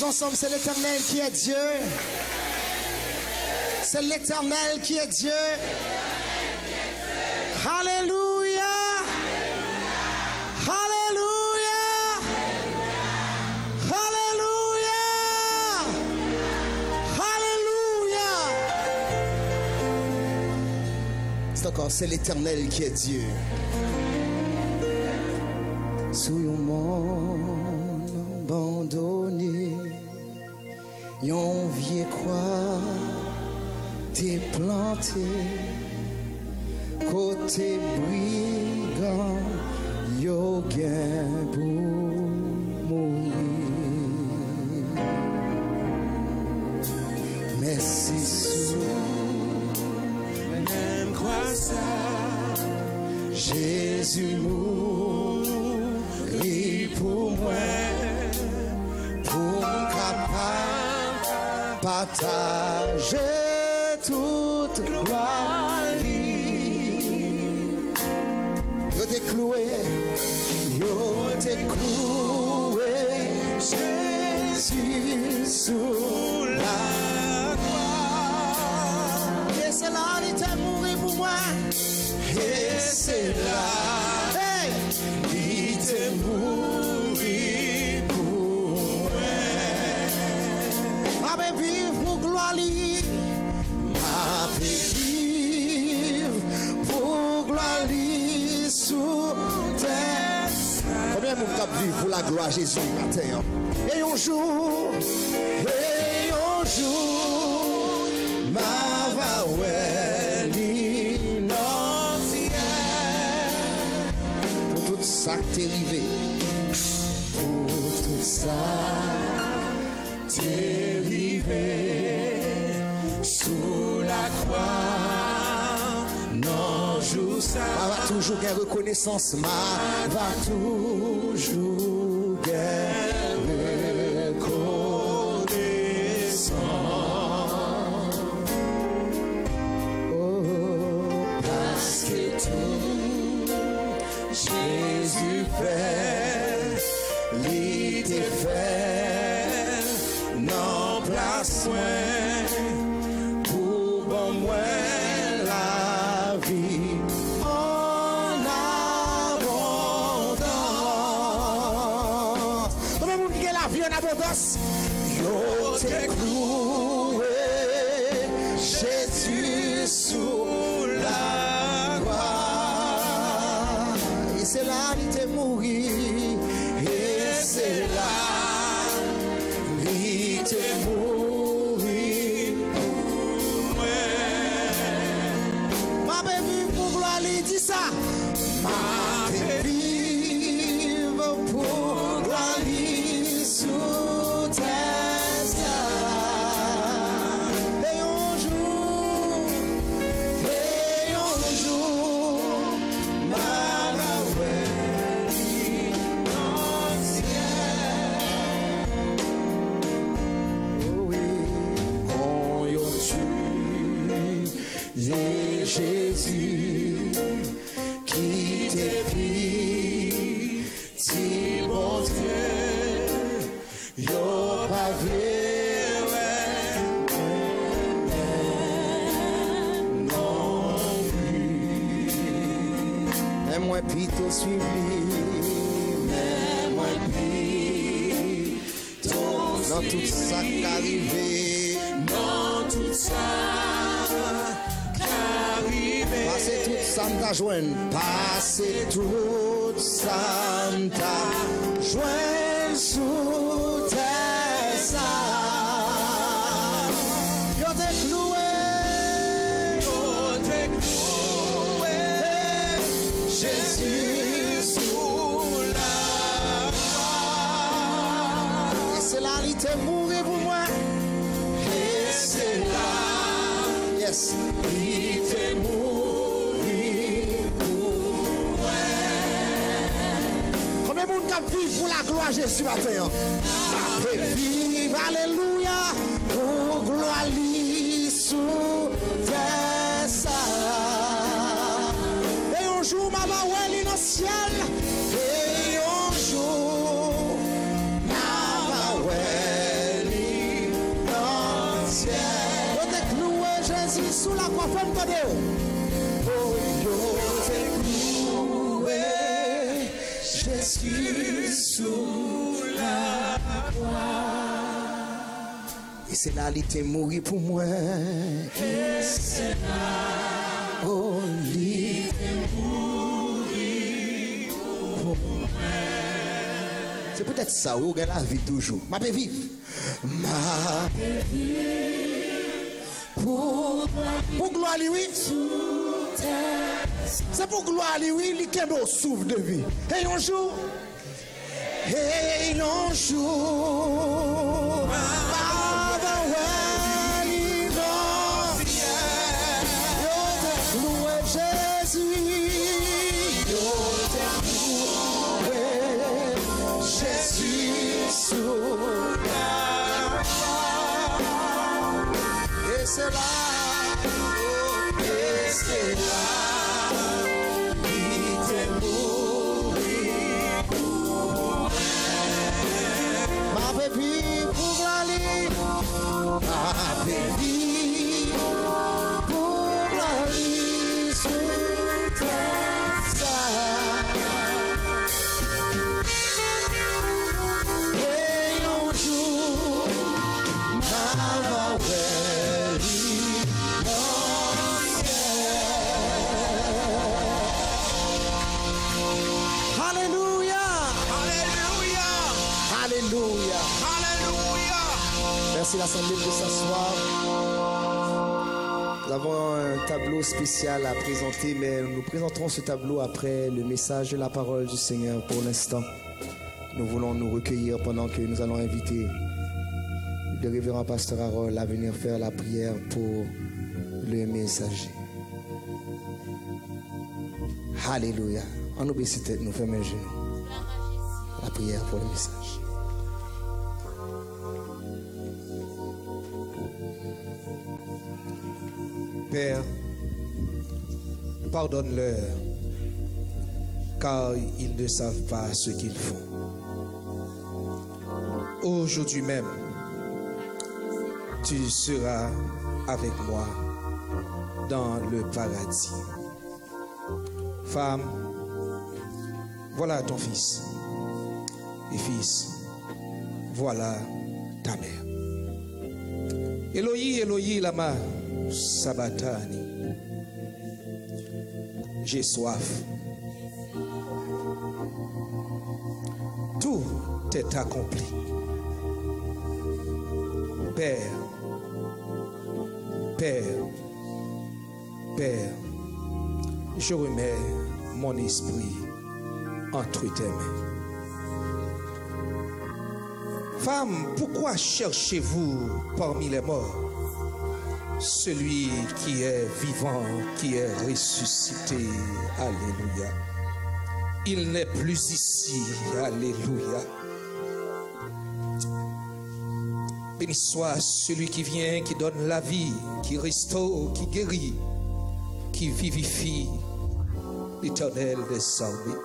tous ensemble, c'est l'Éternel qui est Dieu. C'est l'Éternel qui est Dieu. Alléluia. Alléluia. Alléluia. Alléluia. C'est encore, c'est l'Éternel qui est Dieu. Sous un monde abandonné, yon vieux quoi t'es planté, côté brigand, yo gain pour mourir. Merci sous, même quoi ça, Jésus mourit pour moi, pour capable partager toute gloire. Yo t'es cloué, Jésus sous la croix. Et c'est là il t'a mouru pour moi. Et c'est là, hey, il t'a mouru pour moi. Ma vivre pour gloire. Pour gloire sous terre. Combien vous vivre pour la gloire Jésus matin? Et un jour, ma va pour tout ça t'es arrivé, pour tout ça t'es arrivé. Sous la croix, non, joue ça. Ma va toujours gagner reconnaissance, ma va toujours gagner reconnaissance. Oh, parce que tout Jésus fait, l'idée fait, non place soin. La vie en abondance. Comment vous dites la vie en abondance? Yo t'es cloué, Jésus sous la croix. Et c'est là qu'il t'est mouru. Et c'est là qu'il t'est mouru. Dis ça, ma vive pour gloire sous terre. Et un jour, ma oh oui, on y tue Jésus. Qui t'es pris, si bon Dieu, yo pas non plus. Mais moi plutôt suivi, mais moi plutôt dans tout ça qu'arrivé, dans tout ça. Passez toute Santa joine, passez toute Santa joine sous terre ça. Yo t'es cloué, Jésus sous la croix. Et c'est là il t'est mouru pour moi. Et c'est là, yes, il t'est mouru. Vive pour la gloire Jésus matin. Vive, alléluia, pour gloire sous terre. Et un jour, ma va dans le ciel. Et un jour, ma va Chantez. Oh, yo t'ai cloué, Jésus sous la croix. Et c'est là qu'il était mort pour moi. Et c'est là, oh, il était mort pour moi. C'est peut-être ça, où on a la vie toujours. Ma paix vive. Ma paix vive. Pour gloire, oui. C'est pour gloire, oui, il y a un souffle de vie. Et un jour, c'est là, et c'est là, il t'est mouru pour moi. Ma bébé pour la ligne, ma bébé pour la ligne, c'est ça. Et un jour, ma merci l'Assemblée de s'asseoir. Nous avons un tableau spécial à présenter, mais nous présenterons ce tableau après le message de la parole du Seigneur. Pour l'instant, nous voulons nous recueillir pendant que nous allons inviter le révérend pasteur Harold à venir faire la prière pour le messager. Alléluia. En nous baisser tête, nous fermons les genoux. La prière pour le message. Père, pardonne-leur, car ils ne savent pas ce qu'ils font. Aujourd'hui même, tu seras avec moi dans le paradis. Femme, voilà ton fils. Et fils, voilà ta mère. Elohi, Elohi, lama sabachthani. J'ai soif. Tout est accompli. Père, Père, Père, je remets mon esprit entre tes mains. Femme, pourquoi cherchez-vous parmi les morts celui qui est vivant, qui est ressuscité? Alléluia. Il n'est plus ici. Alléluia. Béni soit celui qui vient, qui donne la vie, qui restaure, qui guérit, qui vivifie, l'Éternel des armées.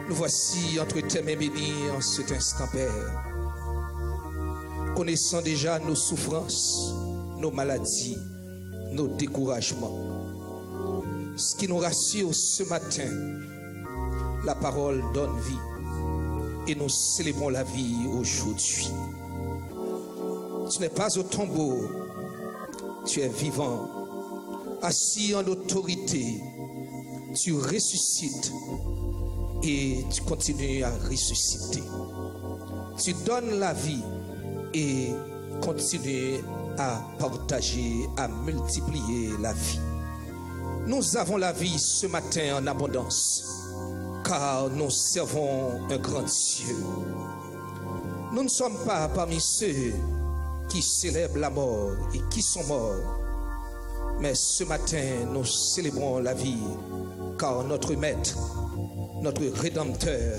Nous voici entre tes mains bénies en cet instant, Père, connaissant déjà nos souffrances, nos maladies, nos découragements. Ce qui nous rassure ce matin, la parole donne vie et nous célébrons la vie aujourd'hui. Tu n'es pas au tombeau, tu es vivant, assis en autorité, tu ressuscites et tu continues à ressusciter. Tu donnes la vie et continues à partager, à multiplier la vie. Nous avons la vie ce matin en abondance, car nous servons un grand Dieu. Nous ne sommes pas parmi ceux qui célèbrent la mort et qui sont morts, mais ce matin nous célébrons la vie, car notre Maître, notre Rédempteur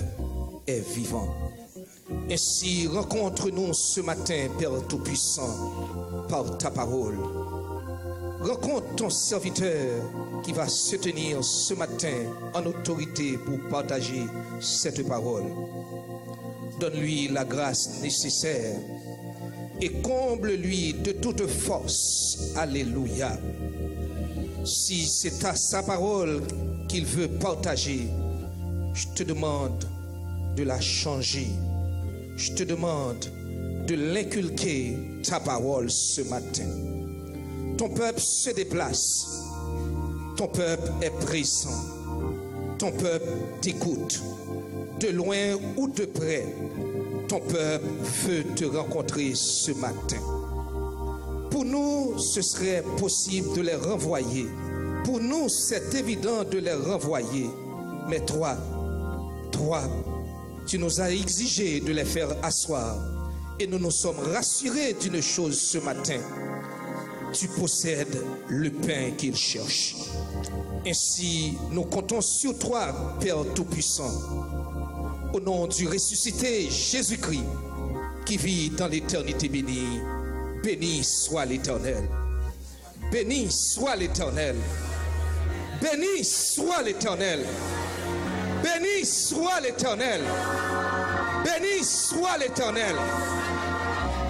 est vivant. Ainsi, rencontre-nous ce matin, Père Tout-Puissant, par ta parole. Rencontre ton serviteur qui va se tenir ce matin en autorité pour partager cette parole. Donne-lui la grâce nécessaire et comble-lui de toute force. Alléluia. Si c'est à sa parole qu'il veut partager, je te demande de la changer. Je te demande de l'inculquer, ta parole, ce matin. Ton peuple se déplace. Ton peuple est présent. Ton peuple t'écoute. De loin ou de près, ton peuple veut te rencontrer ce matin. Pour nous, ce serait possible de les renvoyer. Pour nous, c'est évident de les renvoyer. Mais toi, tu nous as exigé de les faire asseoir. Et nous nous sommes rassurés d'une chose ce matin. Tu possèdes le pain qu'ils cherchent. Ainsi, nous comptons sur toi, Père Tout-Puissant. Au nom du ressuscité Jésus-Christ, qui vit dans l'éternité bénie, béni soit l'Éternel. Béni soit l'Éternel. Béni soit l'Éternel. Béni soit l'Éternel. Béni soit l'Éternel.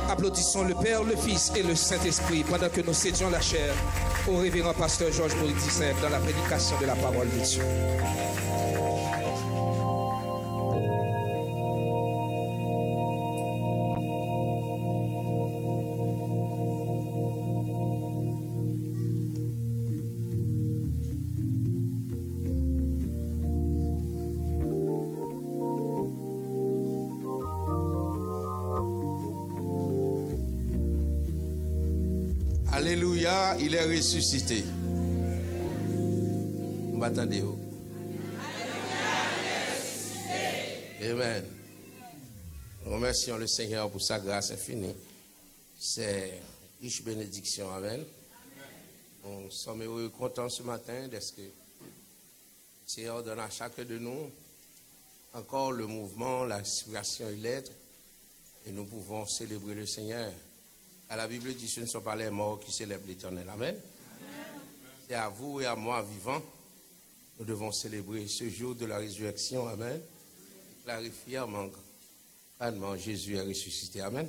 Applaudissons le Père, le Fils et le Saint-Esprit pendant que nous cédions la chair au révérend pasteur Georges Bourdissin dans la prédication de la parole de Dieu. Alléluia, il est ressuscité. M'attendez. Amen. Nous remercions le Seigneur pour sa grâce infinie. C'est riche bénédiction. Amen. Nous sommes heureux et contents ce matin d'être que le Seigneur donne à chacun de nous encore le mouvement, la respiration et l'être. Et nous pouvons célébrer le Seigneur. À la Bible dit, ce ne sont pas les morts qui célèbrent l'Éternel. Amen. C'est à vous et à moi vivants, nous devons célébrer ce jour de la résurrection. Amen. Clarifier fièrement, Jésus est ressuscité. Amen.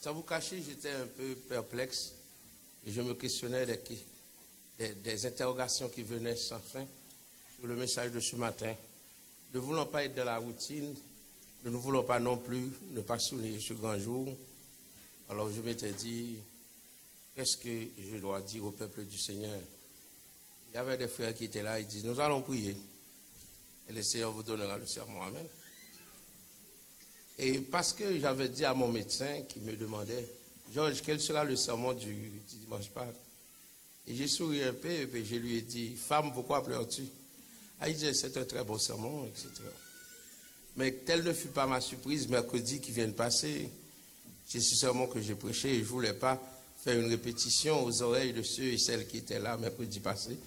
Sans vous cacher, j'étais un peu perplexe et je me questionnais des interrogations qui venaient sans fin sur le message de ce matin. Ne voulant pas être dans la routine, nous ne voulons pas non plus ne pas souligner ce grand jour. Alors je m'étais dit, qu'est-ce que je dois dire au peuple du Seigneur? Il y avait des frères qui étaient là, ils disent, nous allons prier. Et le Seigneur vous donnera le sermon. Amen. Et parce que j'avais dit à mon médecin qui me demandait, Georges, quel sera le sermon du dimanche Pâques? Et j'ai souri un peu et puis je lui ai dit, femme, pourquoi pleures-tu? Ah, il disait, c'est un très beau sermon, etc. Mais telle ne fut pas ma surprise, mercredi qui vient de passer, c'est ce sermon que j'ai prêché et je ne voulais pas faire une répétition aux oreilles de ceux et celles qui étaient là mercredi passé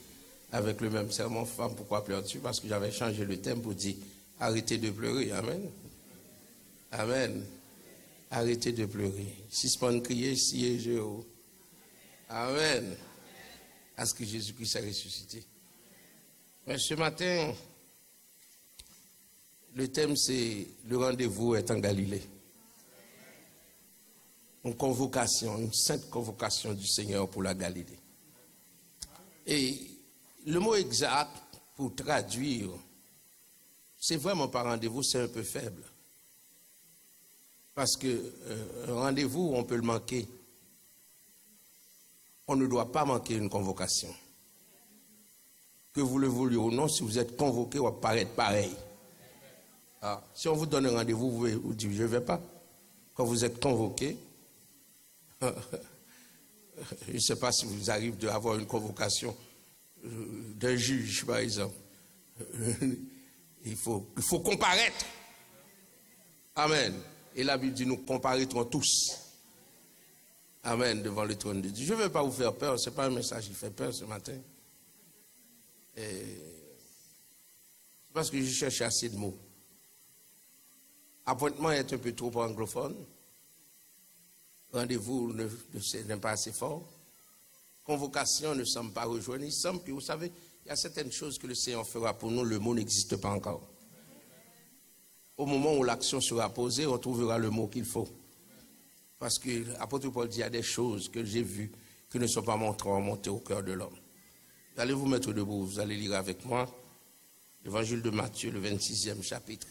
avec le même sermon, femme, pourquoi pleures-tu? Parce que j'avais changé le thème pour dire, arrêtez de pleurer. Amen. Amen. Arrêtez de pleurer. Si ce n'est pas crier, si et je. Amen. Parce que Jésus-Christ est ressuscité. Mais ce matin, le thème c'est le rendez-vous est en Galilée. Une convocation, une sainte convocation du Seigneur pour la Galilée. Et le mot exact pour traduire, c'est vraiment pas rendez-vous, c'est un peu faible. Parce que un rendez-vous, on peut le manquer. On ne doit pas manquer une convocation. Que vous le vouliez ou non, si vous êtes convoqué, on va paraître pareil. Ah, si on vous donne un rendez-vous, vous dites, je ne vais pas. Quand vous êtes convoqué, je ne sais pas si vous arrivez d'avoir une convocation d'un juge, par exemple. Il faut comparaître. Amen. Et la Bible dit, nous comparaîtrons tous. Amen, devant le trône de Dieu. Je ne veux pas vous faire peur, ce n'est pas un message qui fait peur ce matin. C'est parce que je cherche assez de mots. Appointement est un peu trop anglophone. Rendez-vous n'est pas assez fort. Convocation ne semble pas rejoindre. Il semble que, vous savez, il y a certaines choses que le Seigneur fera pour nous, le mot n'existe pas encore. Au moment où l'action sera posée, on trouvera le mot qu'il faut. Parce que l'apôtre Paul dit, il y a des choses que j'ai vues qui ne sont pas montés au cœur de l'homme. Vous allez vous mettre debout, vous allez lire avec moi l'évangile de Matthieu, le 26e chapitre.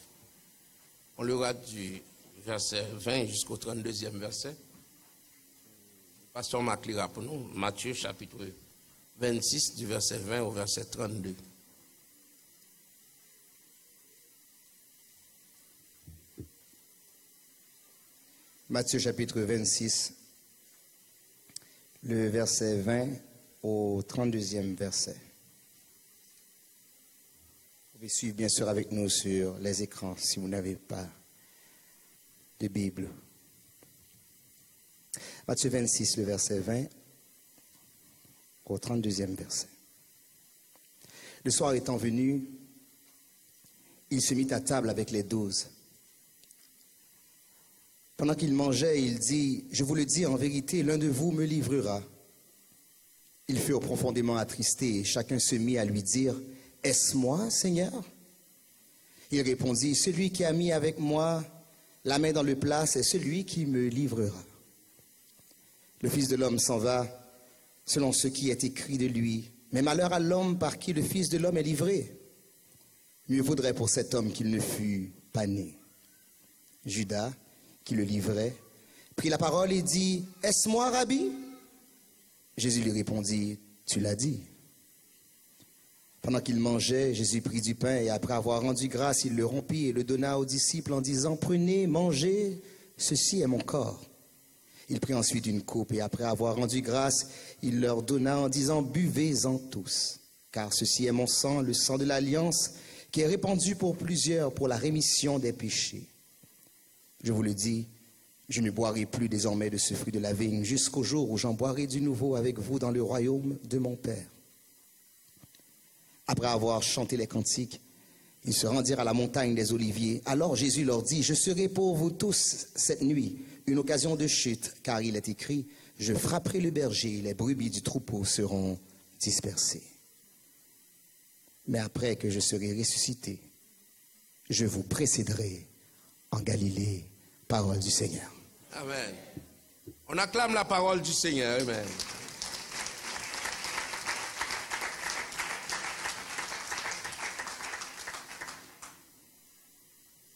On lira du verset 20 jusqu'au 32e verset. Le pasteur Marc lira pour nous, Matthieu chapitre 26, du verset 20 au verset 32. Matthieu chapitre 26, le verset 20 au 32e verset. Vous pouvez suivre bien sûr avec nous sur les écrans si vous n'avez pas de Bible. Matthieu 26, le verset 20 au 32e verset. Le soir étant venu, il se mit à table avec les 12. Pendant qu'il mangeait, il dit, « Je vous le dis en vérité, l'un de vous me livrera. » Ils furent profondément attristés et chacun se mit à lui dire, « Est-ce moi, Seigneur ?» Il répondit, « Celui qui a mis avec moi la main dans le plat, c'est celui qui me livrera. » Le Fils de l'homme s'en va selon ce qui est écrit de lui. Mais malheur à l'homme par qui le Fils de l'homme est livré. Mieux vaudrait pour cet homme qu'il ne fût pas né. Judas, qui le livrait, prit la parole et dit, « Est-ce moi, Rabbi ?» Jésus lui répondit, « Tu l'as dit. » Pendant qu'il mangeait, Jésus prit du pain et après avoir rendu grâce, il le rompit et le donna aux disciples en disant, « Prenez, mangez, ceci est mon corps. » Il prit ensuite une coupe et après avoir rendu grâce, il leur donna en disant, « Buvez-en tous, car ceci est mon sang, le sang de l'alliance, qui est répandu pour plusieurs pour la rémission des péchés. Je vous le dis, je ne boirai plus désormais de ce fruit de la vigne jusqu'au jour où j'en boirai du nouveau avec vous dans le royaume de mon Père. » Après avoir chanté les cantiques, ils se rendirent à la montagne des Oliviers. Alors Jésus leur dit, « Je serai pour vous tous cette nuit une occasion de chute, car il est écrit, je frapperai le berger et les brebis du troupeau seront dispersées. Mais après que je serai ressuscité, je vous précéderai en Galilée. » Parole du Seigneur. Amen. On acclame la parole du Seigneur. Amen.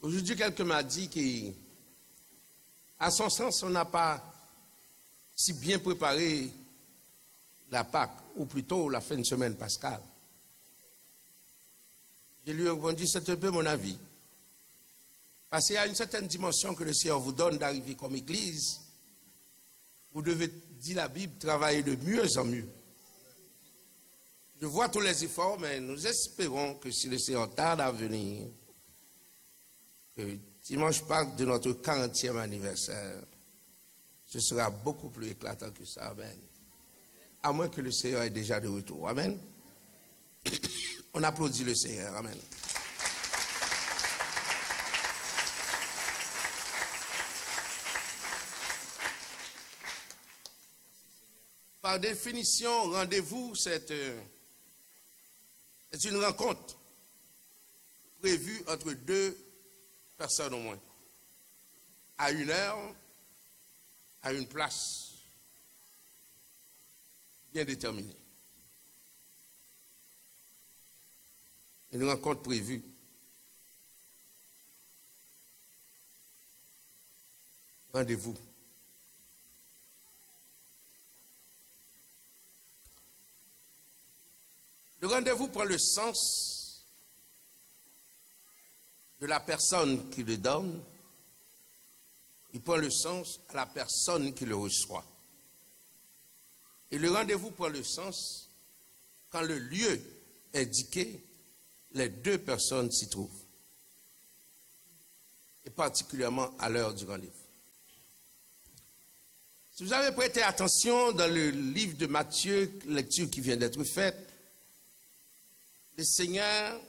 Aujourd'hui, quelqu'un m'a dit qu'à son sens, on n'a pas si bien préparé la Pâque, ou plutôt la fin de semaine pascale. Je lui ai répondu, c'est un peu mon avis. Parce qu'il y a une certaine dimension que le Seigneur vous donne d'arriver comme Église. Vous devez, dit la Bible, travailler de mieux en mieux. Je vois tous les efforts, mais nous espérons que si le Seigneur tarde à venir, que dimanche Pâques de notre 40e anniversaire, ce sera beaucoup plus éclatant que ça. Amen. À moins que le Seigneur ait déjà de retour. Amen. On applaudit le Seigneur. Amen. Par définition, rendez-vous, c'est une rencontre prévue entre deux personnes au moins, à une heure, à une place bien déterminée. Une rencontre prévue. Rendez-vous. Le rendez-vous prend le sens de la personne qui le donne, il prend le sens à la personne qui le reçoit. Et le rendez-vous prend le sens quand le lieu est indiqué, les deux personnes s'y trouvent. Et particulièrement à l'heure du rendez-vous. Si vous avez prêté attention dans le livre de Matthieu, lecture qui vient d'être faite, le Seigneur,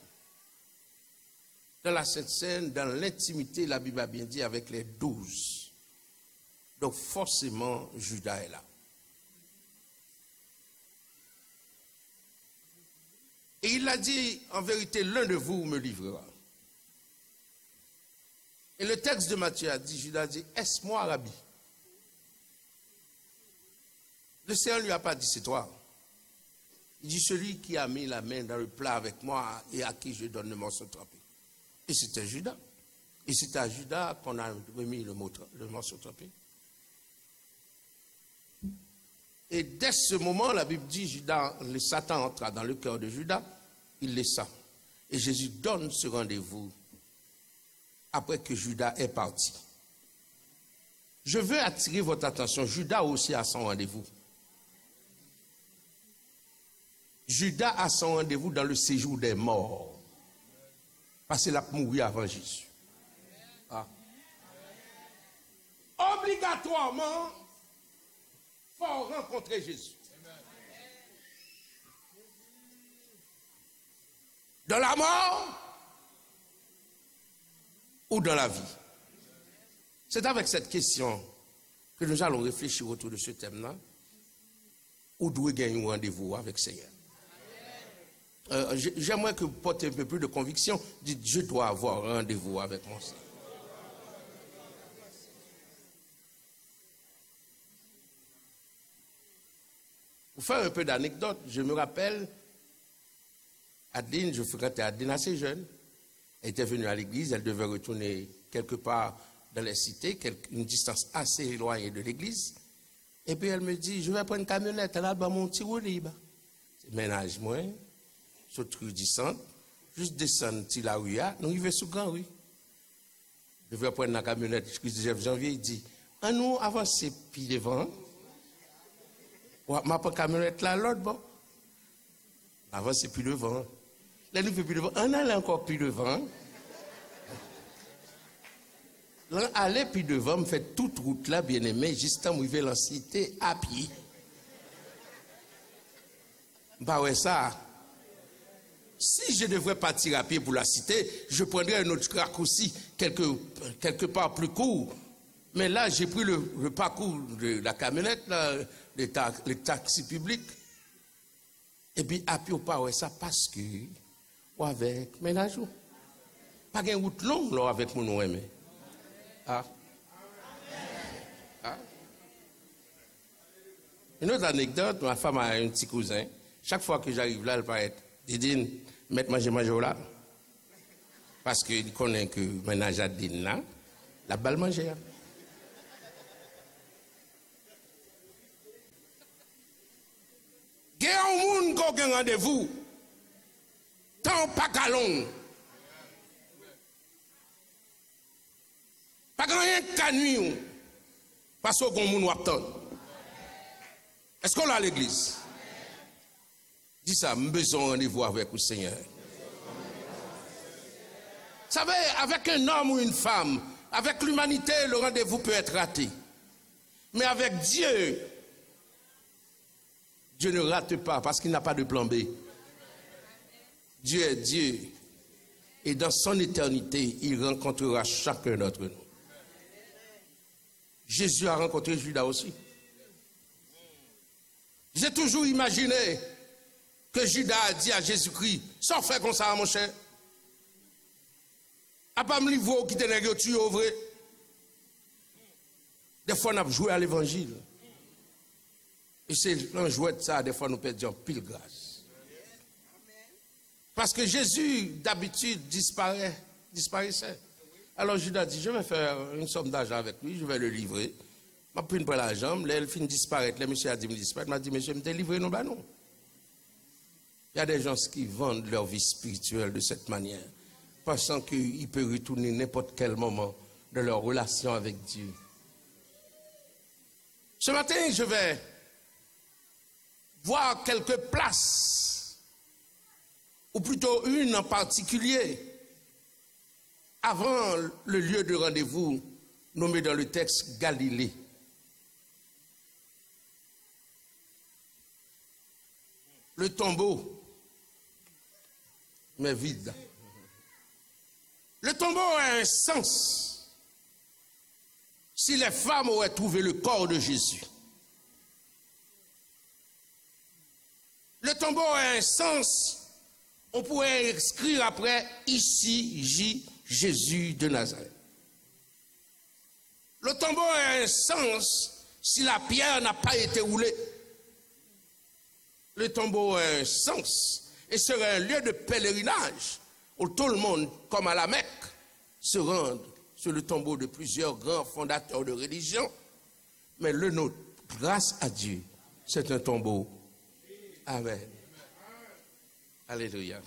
dans la Sainte Seine, dans l'intimité, la Bible a bien dit, avec les 12. Donc forcément, Judas est là. Et il a dit, en vérité, l'un de vous me livrera. Et le texte de Matthieu a dit, Judas a dit, est-ce moi, Rabbi? Le Seigneur ne lui a pas dit c'est toi. Il dit celui qui a mis la main dans le plat avec moi et à qui je donne le morceau trempé. Et c'était Judas. Et c'est à Judas qu'on a remis le morceau trempé. Et dès ce moment, la Bible dit, Judas, le Satan entra dans le cœur de Judas, il laissa. Et Jésus donne ce rendez-vous après que Judas est parti. Je veux attirer votre attention. Judas aussi a son rendez-vous. Judas a son rendez-vous dans le séjour des morts. Parce qu'il a mouru avant Jésus. Ah. Obligatoirement, il faut rencontrer Jésus. Dans la mort ou dans la vie? C'est avec cette question que nous allons réfléchir autour de ce thème-là. Où doit gagner un rendez-vous avec le Seigneur? J'aimerais que vous portiez un peu plus de conviction. Dites, je dois avoir un rendez-vous avec mon Seigneur. Pour faire un peu d'anecdote, je me rappelle, Adeline, je fréquentais Adeline assez jeune. Elle était venue à l'église, elle devait retourner quelque part dans les cités, une distance assez éloignée de l'église. Et puis elle me dit, je vais prendre une camionnette, elle a mon petit roue libre. Ménage moi, sur rue du centre, juste descendre sur la rue, nous arrivons sous Grand Rue. Je vais prendre la camionnette, le 19 janvier, il dit, on nous avancer puis devant. Ma camionnette là, l'autre, bon. Avancer puis devant. Là, nous faisons plus devant. On allait encore plus devant. Là, aller puis devant, me fait toute route là, bien aimé, juste en arrivé dans la cité à pied. Bah ouais, ça. Si je devrais partir à pied pour la cité, je prendrais un autre raccourci quelque part plus court. Mais là, j'ai pris le parcours de la camionnette, là, les taxis publics. Et puis, à pied ou pas, ouais, ça parce que, ou avec ménage, pas une route longue, là, avec mon nom. Ah. Ah. Une autre anecdote, ma femme a un petit cousin. Chaque fois que j'arrive là, elle va être, Didine, mettre manger là. Parce qu'il connaît que ménage à Didine là, la balle manger. Il y a un monde qui a un rendez-vous. Tant pas calon. Pas rien qu'à nuit. Parce qu'on a un monde qui attend. Est-ce qu'on a à l'église? Dis ça, j'ai besoin de rendez-vous avec le Seigneur. Vous savez, avec un homme ou une femme, avec l'humanité, le rendez-vous peut être raté. Mais avec Dieu, Dieu ne rate pas parce qu'il n'a pas de plan B. Dieu est Dieu. Et dans son éternité, il rencontrera chacun d'entre nous. Jésus a rencontré Judas aussi. J'ai toujours imaginé que Judas a dit à Jésus-Christ, sans faire comme ça, mon cher. A pas me livrer qui te nègre tu au vrai. Des fois, on a joué à l'évangile. Et c'est un jouet de ça, des fois, nous perdons pile grâce. Parce que Jésus, d'habitude, disparaissait. Alors Judas dit, je vais faire une somme d'argent avec lui, je vais le livrer. Je vais prendre la jambe, là, elle finit de disparaître. Le monsieur a dit, me disparaître. Il m'a dit, monsieur, je vais te livrer, non, bah non. Il y a des gens qui vendent leur vie spirituelle de cette manière, pensant qu'ils peuvent retourner n'importe quel moment de leur relation avec Dieu. Ce matin, je vais voir quelques places, ou plutôt une en particulier, avant le lieu de rendez-vous nommé dans le texte Galilée. Le tombeau, mais vide. Le tombeau a un sens si les femmes auraient trouvé le corps de Jésus. Le tombeau a un sens, on pourrait écrire après, ici gît Jésus de Nazareth. Le tombeau a un sens si la pierre n'a pas été roulée. le tombeau a un sens et serait un lieu de pèlerinage où tout le monde, comme à la Mecque, se rend sur le tombeau de plusieurs grands fondateurs de religion. Mais le nôtre, grâce à Dieu, c'est un tombeau. Amen. Alléluia.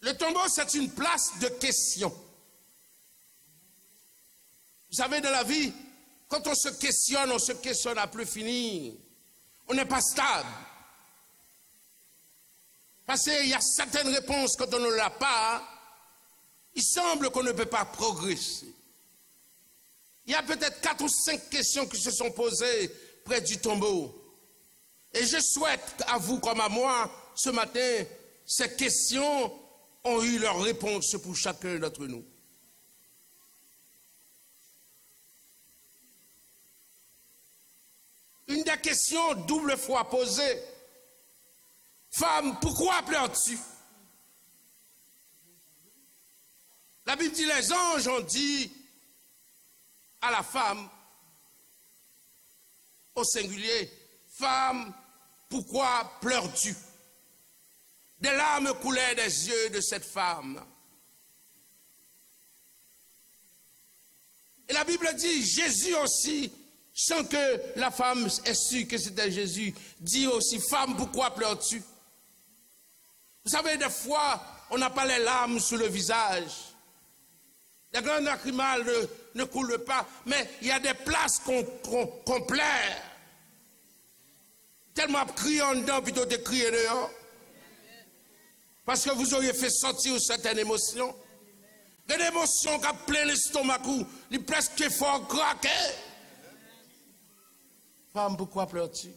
Le tombeau, c'est une place de question. Vous savez, dans la vie, quand on se questionne à plus finir. On n'est pas stable. Parce qu'il y a certaines réponses, quand on ne l'a pas, il semble qu'on ne peut pas progresser. Il y a peut-être 4 ou 5 questions qui se sont posées près du tombeau. Et je souhaite à vous comme à moi, ce matin, ces questions ont eu leur réponse pour chacun d'entre nous. Une des questions double fois posées. Femme, pourquoi pleures-tu? La Bible dit, les anges ont dit à la femme, au singulier, femme, pourquoi pleures-tu? Des larmes coulaient des yeux de cette femme. Et la Bible dit, Jésus aussi, sans que la femme ait su que c'était Jésus, dit aussi, femme, pourquoi pleures-tu? Vous savez, des fois, on n'a pas les larmes sur le visage. Les grandes lacrymales ne coulent pas, mais il y a des places qu'on plaire. Tellement crier en dedans plutôt que de crier dehors. Parce que vous auriez fait sortir certaines émotions. Des émotions qui ont plein l'estomac, qui presque fort craquer. Femme, pourquoi pleures-tu?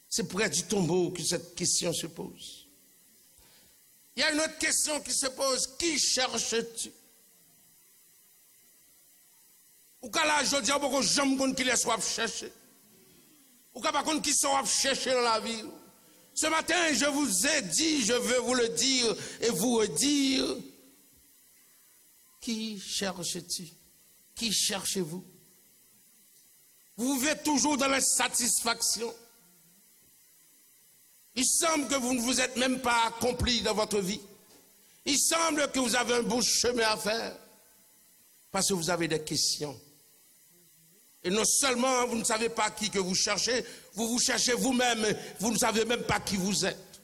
C'est près du tombeau que cette question se pose. Il y a une autre question qui se pose. Qui cherches-tu? Ou qu'à l'âge, je dis, beaucoup de gens qui les soient chercher. Ou qu'à pas qui sont chercher dans la vie. Ce matin, je vous ai dit, je veux vous le dire et vous redire. Qui cherches-tu? Qui cherchez-vous? Vous vivez toujours dans l'insatisfaction. Il semble que vous ne vous êtes même pas accompli dans votre vie. Il semble que vous avez un beau chemin à faire. Parce que vous avez des questions. Et non seulement vous ne savez pas qui que vous cherchez, vous vous cherchez vous-même, vous ne savez même pas qui vous êtes.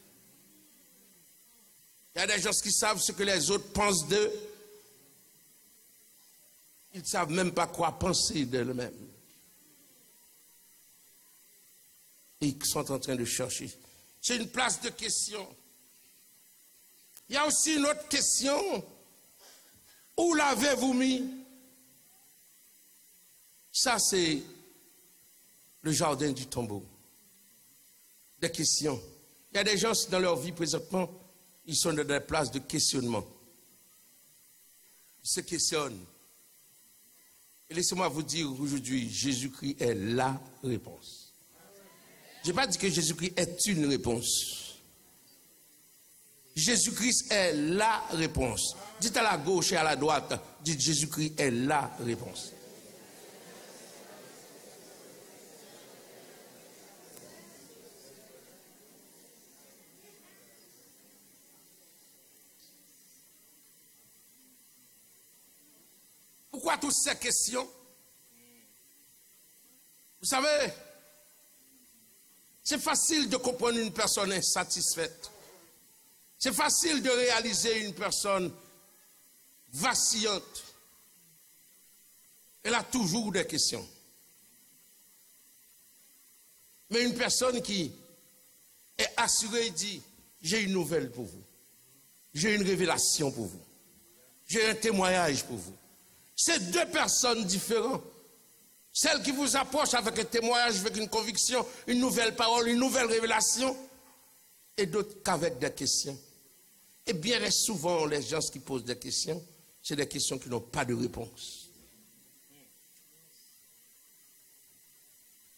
Il y a des gens qui savent ce que les autres pensent d'eux. Ils ne savent même pas quoi penser d'eux-mêmes. Et ils sont en train de chercher. C'est une place de question. Il y a aussi une autre question. Où l'avez-vous mis? Ça, c'est le jardin du tombeau. Des questions. Il y a des gens dans leur vie présentement, ils sont dans des places de questionnement. Ils se questionnent. Et laissez-moi vous dire aujourd'hui, Jésus-Christ est la réponse. Je n'ai pas dit que Jésus-Christ est une réponse. Jésus-Christ est la réponse. Dites à la gauche et à la droite, dites Jésus-Christ est la réponse. Pourquoi toutes ces questions? Vous savez, c'est facile de comprendre une personne insatisfaite. C'est facile de réaliser une personne vacillante. Elle a toujours des questions. Mais une personne qui est assurée et dit, j'ai une nouvelle pour vous. J'ai une révélation pour vous. J'ai un témoignage pour vous. C'est deux personnes différentes. Celle qui vous approche avec un témoignage, avec une conviction, une nouvelle parole, une nouvelle révélation, et d'autres qu'avec des questions. Et bien souvent, les gens qui posent des questions, c'est des questions qui n'ont pas de réponse.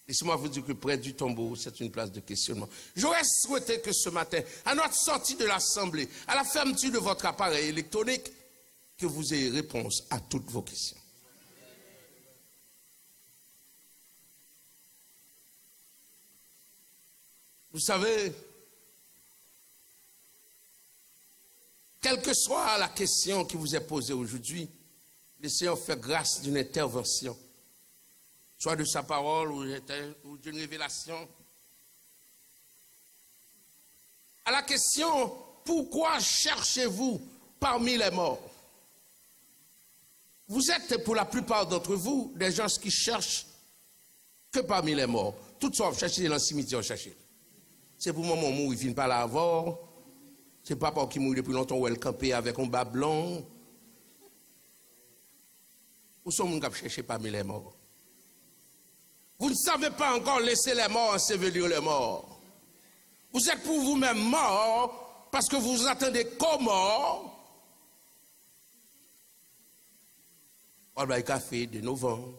Laissez-moi vous dire que près du tombeau, c'est une place de questionnement. J'aurais souhaité que ce matin, à notre sortie de l'Assemblée, à la fermeture de votre appareil électronique, que vous ayez réponse à toutes vos questions. Vous savez, quelle que soit la question qui vous est posée aujourd'hui, le Seigneur fait grâce d'une intervention, soit de sa parole ou d'une révélation. À la question, pourquoi cherchez-vous parmi les morts? Vous êtes pour la plupart d'entre vous des gens qui cherchent que parmi les morts. Toutes sortes, chercher dans le cimetière, chercher. C'est pour maman mourir, il ne vient pas là avant. C'est papa qui mourit depuis longtemps où elle campait avec un bas blanc. Où sont les gens qui cherchent parmi les morts? Vous ne savez pas encore laisser les morts ensevelir les morts. Vous êtes pour vous-même morts parce que vous attendez qu'aux morts. On va café de novembre,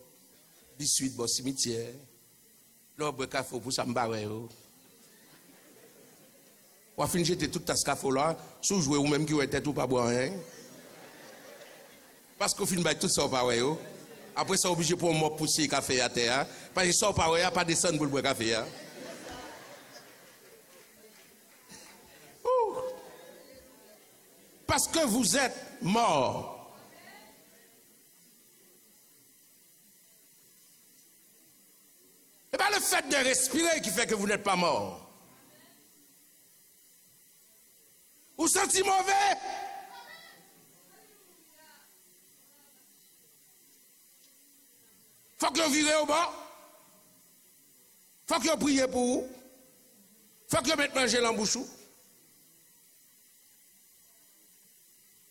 18 bon cimetière. Là, on va café pour ça me barrer. On va finir jeter tout ce café là, sous jouer ou même qui était tout pas boire rien. Parce qu'on finit tout ça par ouais. Après ça obligé pour moi pousser café à terre, parce que ça par ouais, pas descendre pour boire café. Parce que vous êtes morts. Et bien le fait de respirer qui fait que vous n'êtes pas mort. Vous sentez mauvais? Faut que vous virez au bas. Faut que vous priez pour vous. Faut que vous mettez manger dans la bouche.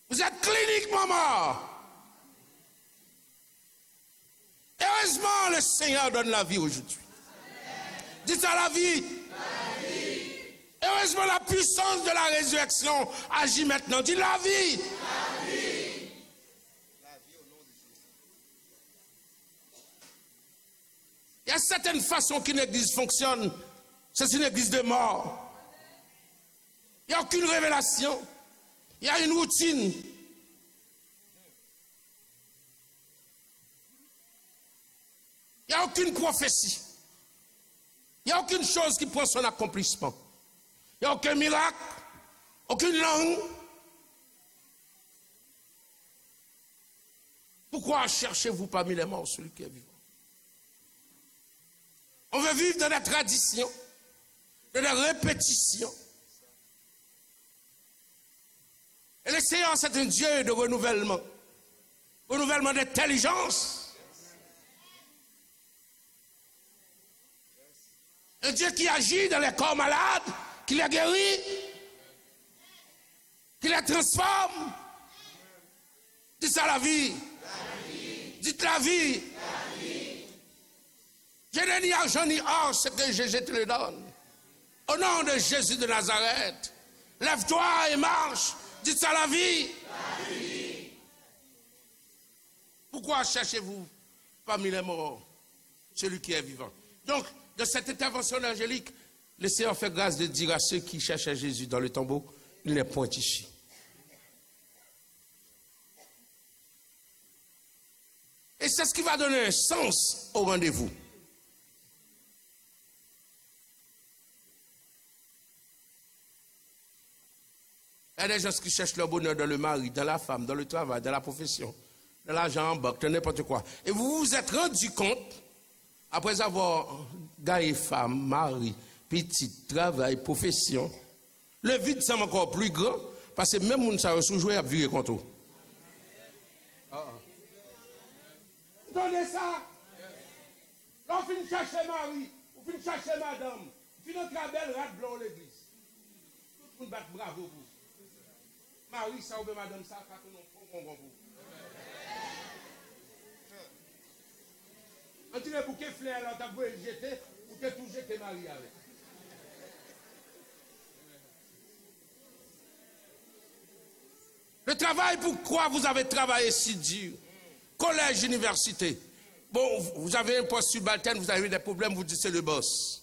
Vous êtes cliniquement mort. Heureusement, le Seigneur donne la vie aujourd'hui. Dites à la vie. Heureusement, la puissance de la résurrection agit maintenant. Dites la vie. Il y a certaines façons qu'une église fonctionne. C'est une église de mort. Il n'y a aucune révélation. Il y a une routine. Il n'y a aucune prophétie. Il n'y a aucune chose qui prend son accomplissement. Il n'y a aucun miracle, aucune langue. Pourquoi cherchez-vous parmi les morts celui qui est vivant? On veut vivre dans des traditions, dans des répétitions. Et le Seigneur, c'est un Dieu de renouvellement. Renouvellement d'intelligence. Un Dieu qui agit dans les corps malades, qui les guérit, qui les transforme. Dites ça la vie. Dites la vie. Je n'ai ni argent ni or, ce que je te le donne. Au nom de Jésus de Nazareth, lève-toi et marche. Dites ça la vie. Pourquoi cherchez-vous parmi les morts celui qui est vivant? Donc, de cette intervention angélique, le Seigneur fait grâce de dire à ceux qui cherchent à Jésus dans le tombeau, il n'est point ici. Et c'est ce qui va donner un sens au rendez-vous. Il y a des gens qui cherchent leur bonheur dans le mari, dans la femme, dans le travail, dans la profession, dans l'argent en banque, dans n'importe quoi. Et vous vous êtes rendu compte, après avoir gagné femme, mari, petit, travail, profession, le vide semble encore plus grand, parce que même si on s'est joué à vivre contre vous. Donnez ça. On finit chercher mari, on finit chercher madame, on finit notre belle rate blanc l'église. Tout le monde bat bravo vous. Marie, ça ou bien madame, ça, quand on prend vous. Quand tu as bouquet fleurs, là, tu as voulu jeter, ou tu as tout jeté Marie avec. Le travail, pourquoi vous avez travaillé si dur? Collège, université. Bon, vous avez un poste subalterne, vous avez des problèmes, vous dites c'est le boss.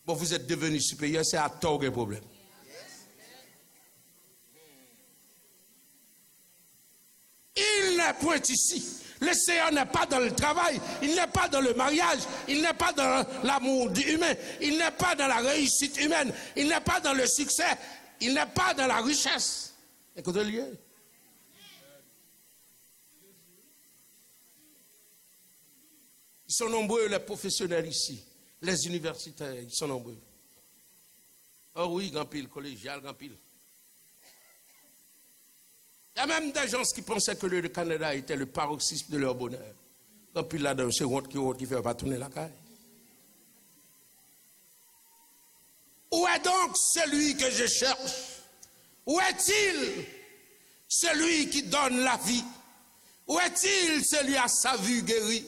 Bon, vous êtes devenu supérieur, c'est à tort un problème. Il n'est point ici. Le Seigneur n'est pas dans le travail, il n'est pas dans le mariage, il n'est pas dans l'amour humain, il n'est pas dans la réussite humaine, il n'est pas dans le succès, il n'est pas dans la richesse. Écoutez-le. Ils sont nombreux, les professionnels ici, les universitaires, ils sont nombreux. Oh oui, grand pile, collégial, grand pile. Il y a même des gens qui pensaient que le Canada était le paroxysme de leur bonheur. Grand pile là-dedans, c'est honte qui fait pas tourner la caille. Où est donc celui que je cherche? Où est-il celui qui donne la vie? Où est-il celui à sa vue guérie?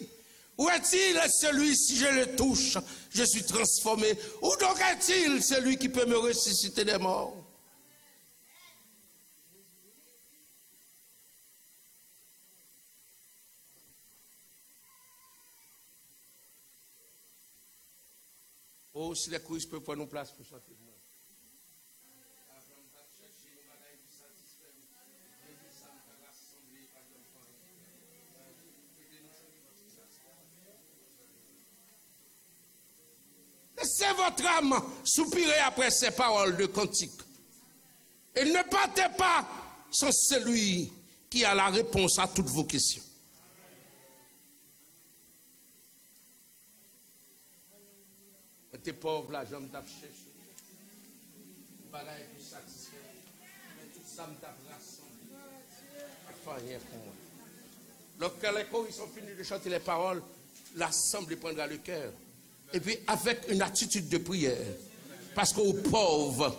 Où est-il celui, si je le touche, je suis transformé? Où donc est-il celui qui peut me ressusciter des morts? Oh, si les couilles peuvent prendre une place pour chanter. Laissez votre âme soupirer après ces paroles de cantique. Et ne partez pas sans celui qui a la réponse à toutes vos questions. T'es pauvre là, j'aime t'as cherché. Bagaille plus satisfait. Mais tout ça me tape rassemblé. Pas rien pour moi. Lorsque les chœurs ils sont finis de chanter les paroles, l'assemblée prendra le cœur. Et puis avec une attitude de prière. Parce qu'aux pauvres,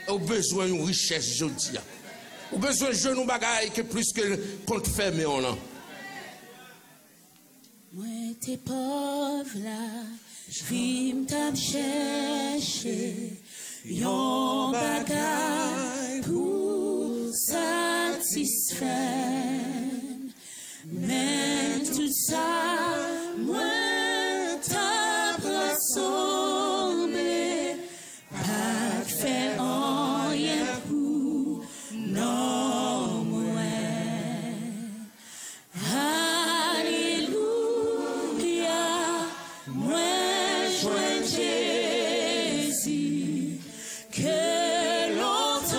aux besoin d'une richesse aujourd'hui. Aux besoin de genoux bagaille que plus que compte fermé on a. Moi t'es pauvre là. J'vim t'am chercher yon bagay pour satisfaire. Mais tout ça, moi t'as rassemblé, pas fait rien pour non moi. Alléluia, moi joins Jésus, que longtemps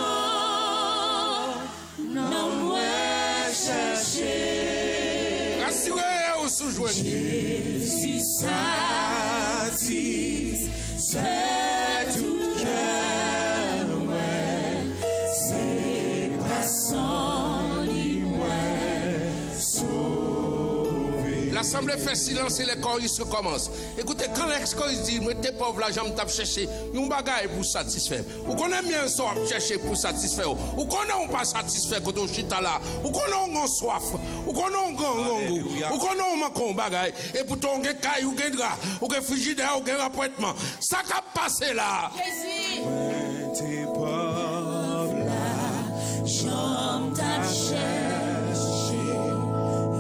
non moi chercher. Rassurez-vous sous joignez. Jésus satisfait tout cœur, ouais, c'est pas sans lui, ouais, sauvé. L'assemblée fait silence et les corps ils se commencent. Écoutez, quand les corps ils disent, moi t'es pauvre là, j'aime t'ap chercher, yon bagaille pour satisfaire. Ou qu'on aime bien soif chercher pour satisfaire. Ou qu'on n'a pas satisfait quand on chita là. Ou qu'on a soif. Ou qu'on a un grand goût. Ou qu'on a un macon bagaille. Et pourtant on a caille ou un drap. Ou un frigidaire ou un appointement. Ça qu'a passé là. Jésus, T'es pauvre là, j'aime t'ap chercher,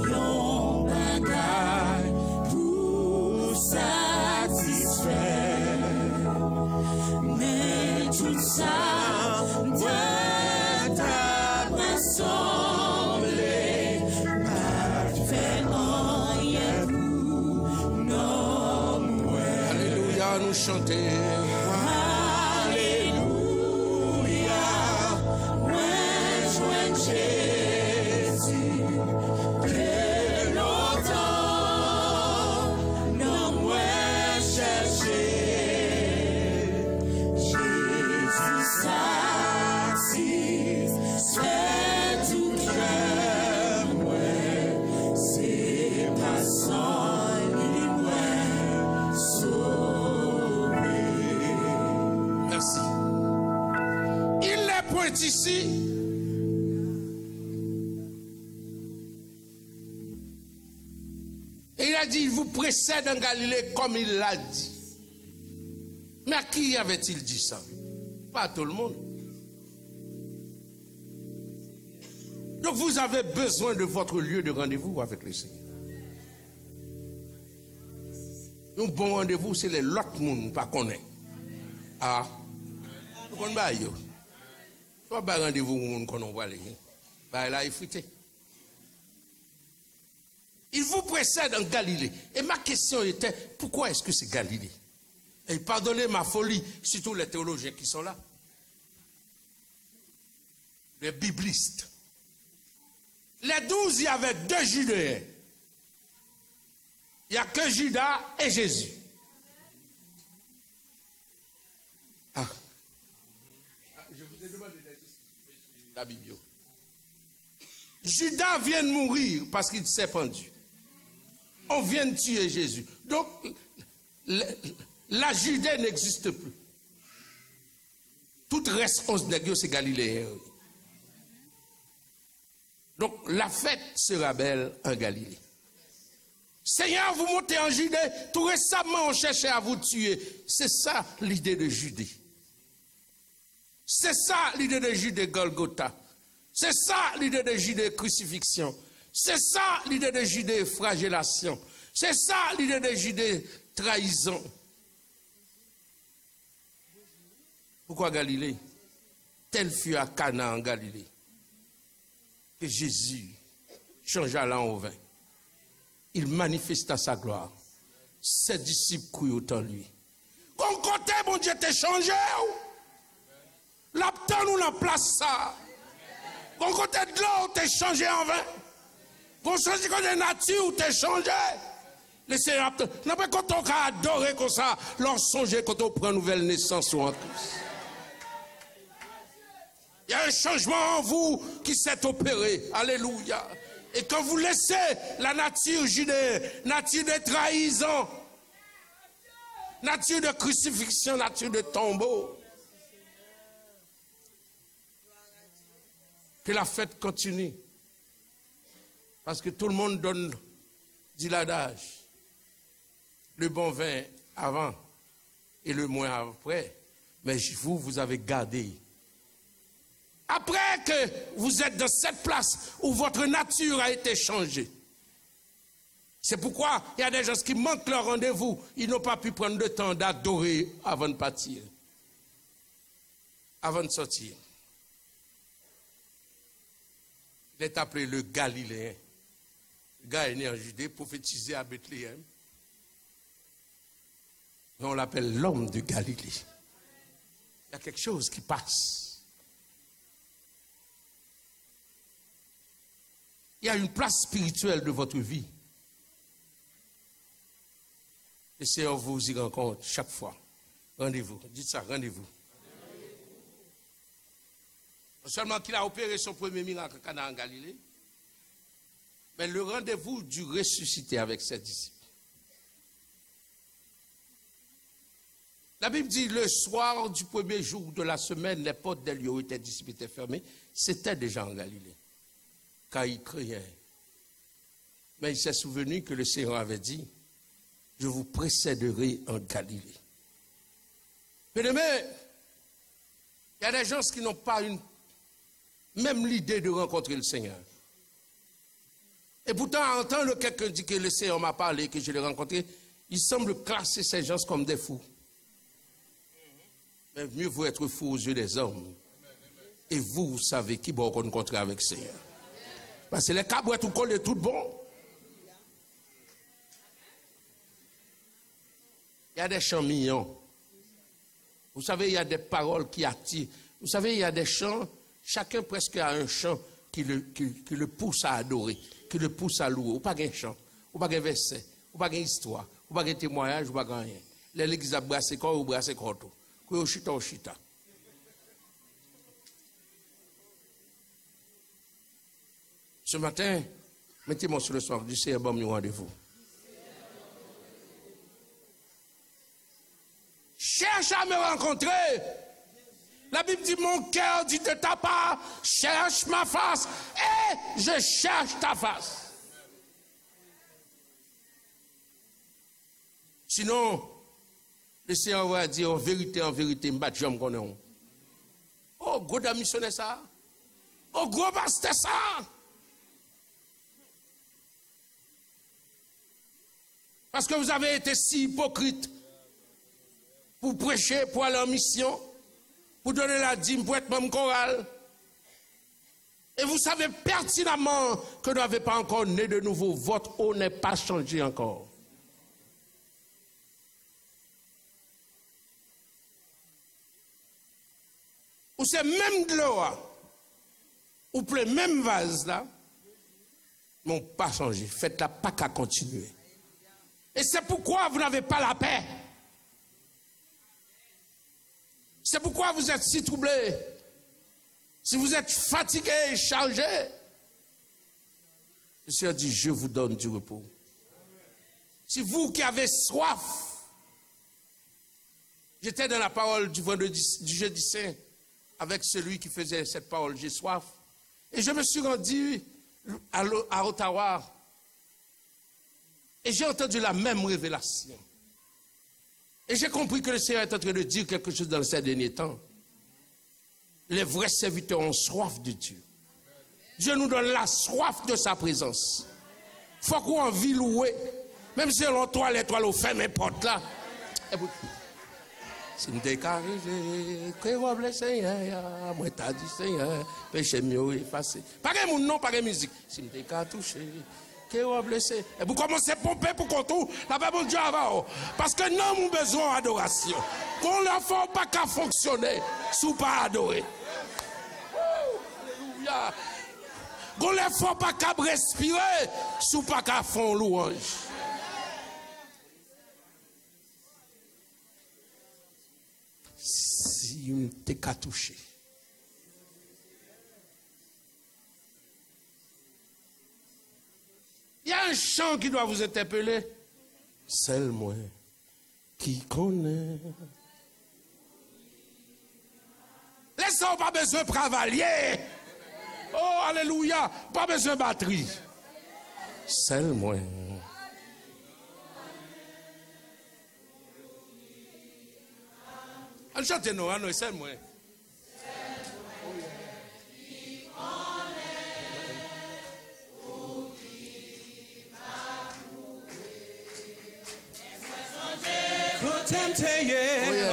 yon bagay pour satisfaire. Mais tout ça, moi t'as rassemblé, pas fait rien pour non moi. Alléluia, nous chanter. Alléluia, moi joins Jésus, que longtemps non moi chercher. Jésus satisfait tout cœur, ouais, c'est pas sans lui, ouais, sauvé. Merci. Il les pointe ici. Et il a dit, il vous précède en Galilée comme il l'a dit. Mais à qui avait-il dit ça? Pas à tout le monde. Donc vous avez besoin de votre lieu de rendez-vous avec le Seigneur. Un bon rendez-vous, c'est les l'autre monde pas qu'on est. Ah, vous connaissez pas yo. Soit pas rendez-vous monde qu'on va aller. Bah là il frité. Il vous précède en Galilée. Et ma question était, pourquoi est-ce que c'est Galilée? Et pardonnez ma folie, surtout les théologiens qui sont là. Les biblistes. Les 12, il y avait 2 Judéens. Il n'y a que Judas et Jésus. Ah. Je vous ai demandé la Bible. Judas vient de mourir parce qu'il s'est pendu. On vient de tuer Jésus. Donc, la Judée n'existe plus. Tout reste 11 nègres, c'est Galiléen. Donc, la fête sera belle en Galilée. Seigneur, vous montez en Judée. Tout récemment, on cherchait à vous tuer. C'est ça l'idée de Judée. C'est ça l'idée de Judée Golgotha. C'est ça l'idée de Judée crucifixion. C'est ça l'idée de Judée flagellation. C'est ça l'idée de Judée trahison. Pourquoi Galilée? Tel fut à Cana en Galilée que Jésus changea l'eau en vin. Il manifesta sa gloire. Ses disciples crurent en lui. Qu'on côté, mon Dieu, t'es changé. L'abton nous la place ça. Qu'on côté de l'eau, t'es changé en vin. Qu'on choisit qu'on est nature, t'es changé. Laissez l'abton. N'a pas quand on a adoré comme ça, l'on songe quand on prend nouvelle naissance ou en Christ. Il y a un changement en vous qui s'est opéré. Alléluia. Et quand vous laissez la nature judéenne, nature de trahison, nature de crucifixion, nature de tombeau, que la fête continue. Parce que tout le monde donne, dit l'adage, le bon vin avant et le moins après. Mais vous, vous avez gardé. Après que vous êtes dans cette place où votre nature a été changée. C'est pourquoi il y a des gens qui manquent leur rendez-vous. Ils n'ont pas pu prendre le temps d'adorer avant de partir. Avant de sortir. Il est appelé le Galiléen. Le gars est né en Judée, prophétisé à Bethléem. Et on l'appelle l'homme de Galilée. Il y a quelque chose qui passe. Il y a une place spirituelle de votre vie. Le Seigneur vous y rencontre chaque fois. Rendez-vous. Dites ça, rendez-vous. Non seulement qu'il a opéré son premier miracle en Galilée, mais le rendez-vous du ressuscité avec ses disciples. La Bible dit, le soir du premier jour de la semaine, les portes des lieux où étaient disciples étaient fermées. C'était déjà en Galilée. Car il criait. Mais il s'est souvenu que le Seigneur avait dit, je vous précéderai en Galilée. Mais demain, il y a des gens qui n'ont pas même l'idée de rencontrer le Seigneur. Et pourtant, entendre quelqu'un dire que le Seigneur m'a parlé, que je l'ai rencontré, il semble classer ces gens comme des fous. Mais mieux vaut être fou aux yeux des hommes. Et vous savez qui va rencontrer avec le Seigneur. Parce que les cabres tout collent tout bon. Il y a des chants mignons. Vous savez, il y a des paroles qui attirent. Vous savez, il y a des chants, chacun presque a un chant qui le pousse à adorer, qui le pousse à louer. Ou pas un chant, ou pas un verset, ou pas une histoire, ou pas un témoignage, ou pas rien. L'église a brassé corps ou brassé corps tout. Ou chita ou chita. Ce matin, mettez-moi sur le soir du Seigneur, bon rendez-vous. Cherche à me rencontrer. La Bible dit, mon cœur dit de ta part, cherche ma face et je cherche ta face. Sinon, le Seigneur va dire en vérité, je me connais. Oh, gros da missionnaire ça. Oh, gros pasteur ça. Parce que vous avez été si hypocrite pour prêcher, pour aller en mission, pour donner la dîme, pour être même chorale. Et vous savez pertinemment que vous n'avez pas encore né de nouveau. Votre eau n'est pas changée encore. Ou c'est même de l'eau, ou le même vase là, n'ont pas changé. Faites-la pas qu'à continuer. Et c'est pourquoi vous n'avez pas la paix. C'est pourquoi vous êtes si troublés. Si vous êtes fatigués, chargés. Le Seigneur dit, je vous donne du repos. Si vous qui avez soif, j'étais dans la parole du jeudi saint avec celui qui faisait cette parole, j'ai soif. Et je me suis rendu à Ottawa et j'ai entendu la même révélation. Et j'ai compris que le Seigneur est en train de dire quelque chose dans ces derniers temps. Les vrais serviteurs ont soif de Dieu. Dieu nous donne la soif de sa présence. Il faut qu'on en vie louer. Même si on toile, l'étoile au fait, mes portes là. Si je suis arrivé, que vous le Seigneur, moi t'as dit Seigneur, péché mieux effacé. Pas que mon nom, pas que musique. Si je suis touché, que vous le Seigneur. Et vous commencez à pomper pour qu'on trouve, la paix mon Dieu avant. Parce que nous avons besoin d'adoration. Qu'on ne fait pas qu'à fonctionner, sous pas adorer. Alléluia. Qu'on ne fait pas qu'à respirer, sous pas qu'à fond louange. Si on t'est qu'à toucher. Il y a un chant qui doit vous interpeller. Seul moi qui connais. Laissons pas besoin de cavalier. Oh, alléluia. Pas besoin de batterie. Seul moi. On chante nous, on seul moi.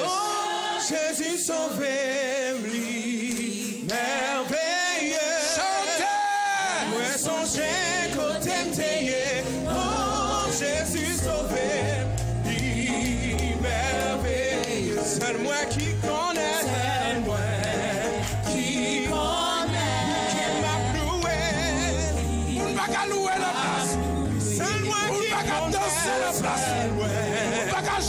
Oh, Jésus sauvé, lui, merveilleux. Chantez! Moi songez qu'au tempté, oh, Jésus sauvé, lui, merveilleux. C'est moi qui connais, c'est moi qui connais, qui m'a loué. On ne va pas louer la place. C'est moi qui connais, danser la place.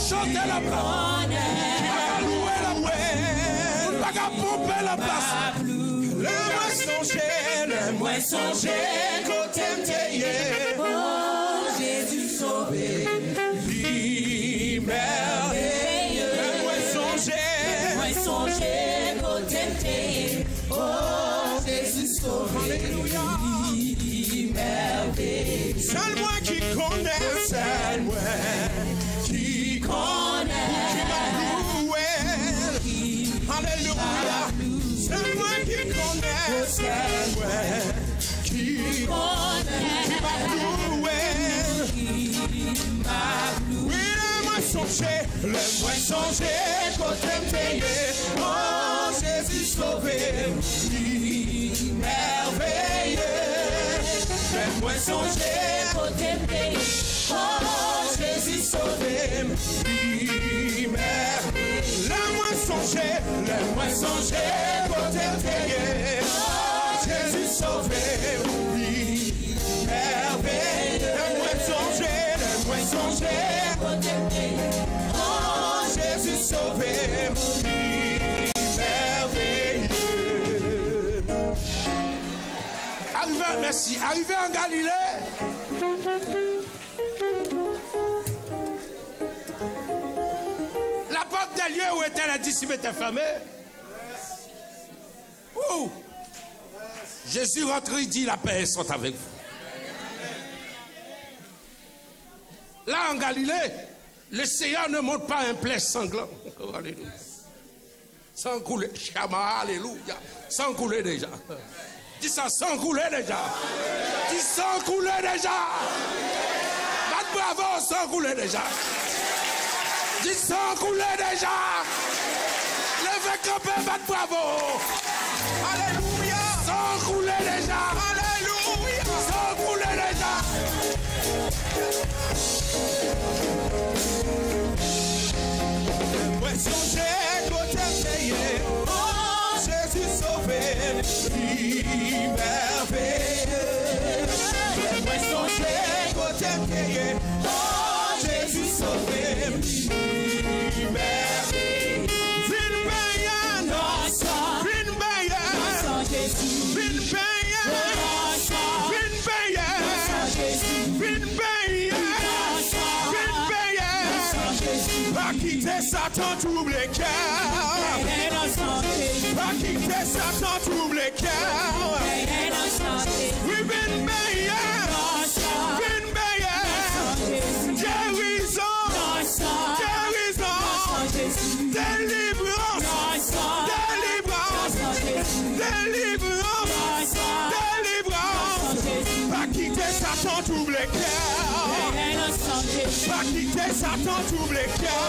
Chanter la place, pas louer la place, pas pomper la place. Le moi songer, qu'au tempté, oh Jésus sauvé, merveilleux. Le moi songer, qu'au tempté, oh Jésus sauvé, merveilleux. Seul moi qui connais, seul moi. Qui m'a loué, alléluia, c'est moi qui connais, c'est moi qui m'a loué, oui, le moi songer, quand t'aimes payer, oh Jésus sauvé, merveilleux, moi songer, quand t'aimes payer, oh Jésus sauvé, le moi songer, pour t'éveiller, oh Jésus sauvé, merveilleux, le moi songer, pour t'éveiller, oh Jésus sauvé, merveilleux. Arrivé en Galilée. La porte des lieux où étaient les disciples était fermée. Ouh. Jésus rentre, il dit la paix soit avec vous. Là en Galilée, le Seigneur ne montre pas un plaid sanglant. Oh, alléluia. Sans couler. Chama, alléluia. Sans couler déjà. Dis ça, sans couler déjà. Dis sans couler déjà. Bat bravo, sans couler déjà. Dis sans couler déjà. Levez camper, bat bravo. Alléluia. Sans couler déjà. songer côté payé, oh Jésus sauvé, merveilleux. Moi songer côté payé, oh Jésus sauvé, merveilleux. Vin payan, vin payan, vin payan, vin payan, vin payan. Pas quitter Satan, trouble le cœur. Pas quitter Satan, trouble le cœur. Oui, vin payan, vin payan. Guérison, délivrance, délivrance, délivrance. Pas quitter Satan, trouble le cœur. Pas quitter Satan, trouble le cœur.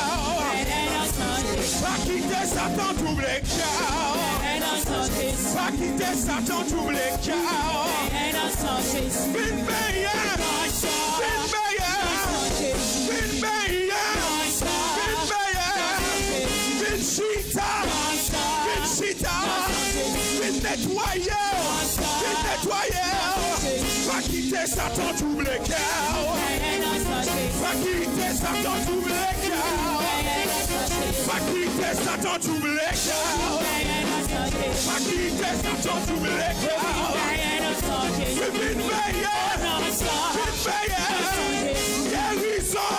Pas quitter Satan, trouble le cœur. Pas quitter Satan, trouble le cœur. Vin payan, vin payan, vin payan, vin payan, vin chita, vin nettoyer, vin nettoyer. Pas quitter Satan, trouble le cœur. Pas quitter Satan, trouble le cœur. Pas quitter Satan, trouble le cœur. Pas quitter Satan, trouble le cœur. Vin payan, guérison,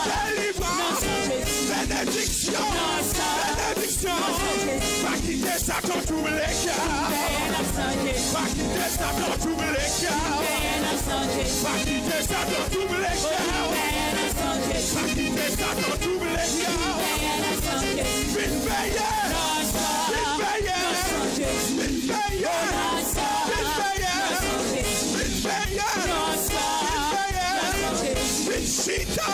délivrance, bénédiction. Pas quitter Satan, trouble le cœur. Pas quitter Satan, trouble le cœur. Pas quitter Satan, trouble le cœur. Pas quitter Satan, trouble le cœur. Vin payan, vin payan, vin payan, vin payan, vin payan, vin chita.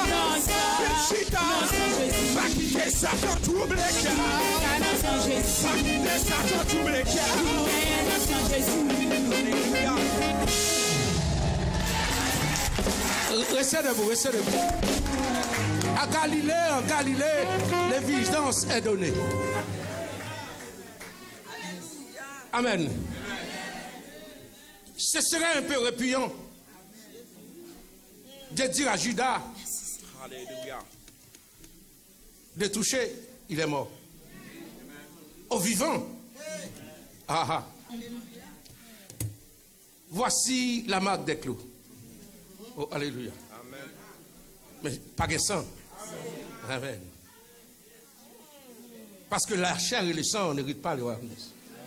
Pas quitter Satan, trouble le cœur. Pas quitter Satan, trouble le cœur. Restez debout, restez debout. En Galilée, l'évidence est donnée. Amen. Ce serait un peu répugnant de dire à Judas de toucher, il est mort. Au vivant. Voici la marque des clous. Oh, alléluia. Amen. Mais pas de sang. Amen. Parce que la chair et le sang n'héritent pas le royaume.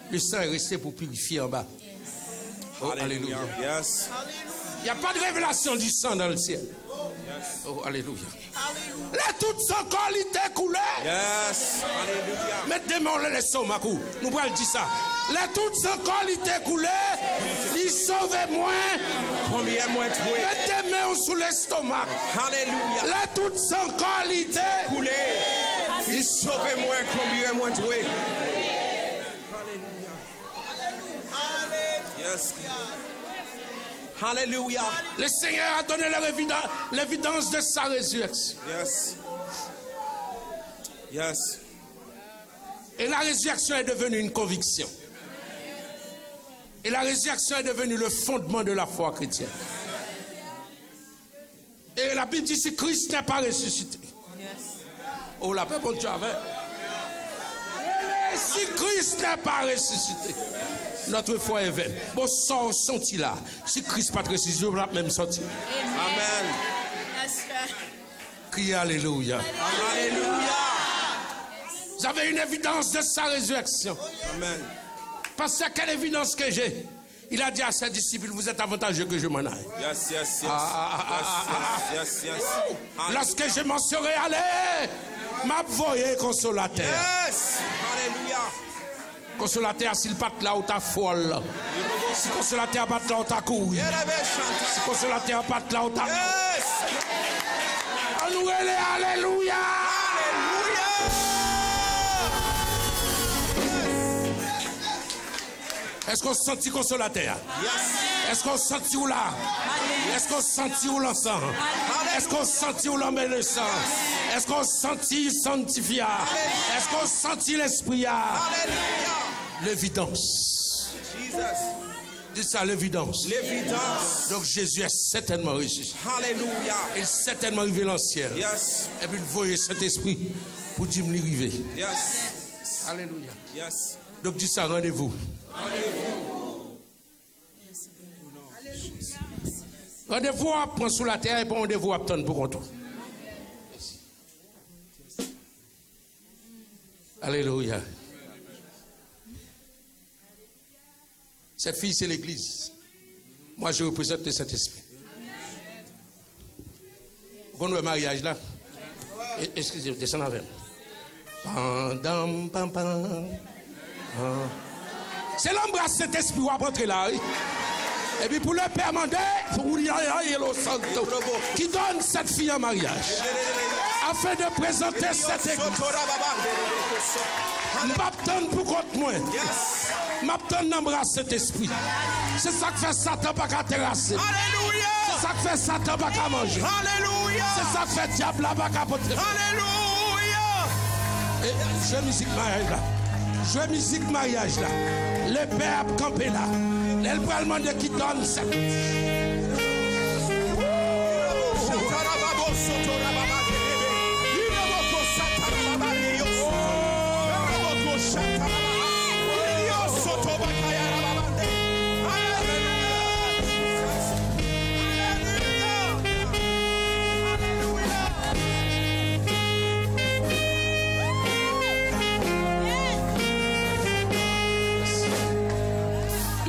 Le sang est resté pour purifier en bas. Oh, alléluia. Yes. Il n'y a pas de révélation du sang dans le ciel. Oh, alléluia. Les toutes sans qualité coulées. Yes. Alléluia. Mettez moi le laissons ma cou. Nous pourrons dire ça. Les toutes sans qualité coulées. Ils sauvent moins. Combien moins troué. Mettez mains sous l'estomac. Alléluia. Les toutes sans qualité Coulé. Il sauve moins. Combien moins troué. Alléluia. Yes. Alléluia. Le Seigneur a donné l'évidence de sa résurrection. Yes. Yes. Et la résurrection est devenue une conviction. Et la résurrection est devenue le fondement de la foi chrétienne. Et la Bible dit si Christ n'est pas ressuscité. Oh, la paix pour Dieu avec. Si Christ n'est pas ressuscité, notre foi est vaine. Bon, sorti là. Si Christ n'est pas ressuscité, on va même sortir. Amen. Criez Alléluia. Alléluia. Vous avez une évidence de sa résurrection. Amen. Parce que quelle évidence que j'ai? Il a dit à ses disciples, vous êtes avantageux que je m'en aille. Yes, yes, yes. Yes, yes, yes. Lorsque je m'en serai allé, m'a voyé consolateur. Yes. Alléluia. Consolateur, s'il pas là où ta folle. Si consolateur pas là où ta couille. Si consolateur pas là où ta. Yes. Alléluia. Alléluia. Est-ce qu'on se sentit consolateur? Yes. Est-ce qu'on sentit où là? Est-ce qu'on sentit où l'encens? Est-ce qu'on sentit où l'homme et le sang? Est-ce qu'on sentit sanctifia? Est-ce qu'on sentit l'esprit? L'évidence. Dites ça, l'évidence. L'évidence. Donc Jésus est certainement ressuscité. Alléluia. Il est certainement arrivé dans le ciel. Yes. Et puis il voyait cet esprit pour dire me arriver. Yes. Alléluia. Yes. Donc dis ça, rendez-vous. Rendez-vous à prendre sous la terre et puis rendez-vous à attendre pour retour. Alléluia. Cette fille, c'est l'église. Moi, je représente le Saint-Esprit. Vous voyez le mariage là? Excusez-moi, descendez avec. C'est l'embrasse Saint-Esprit qui va rentrer là. Oui? Et puis pour le Père mandé, qui donne cette fille en mariage. Afin de présenter cette église. Je m'attends pour contre moi. Je m'attends d'embrasser cet esprit. C'est ça que fait Satan pas qu'à terrasser. Alléluia. C'est ça que fait Satan pas qu'à manger. Alléluia. C'est ça que fait diable là pas qu'à porter. Alléluia. Et je musique mariage là. Je musique mariage là. Le père a campé là. Elle peut demander qui donne cette.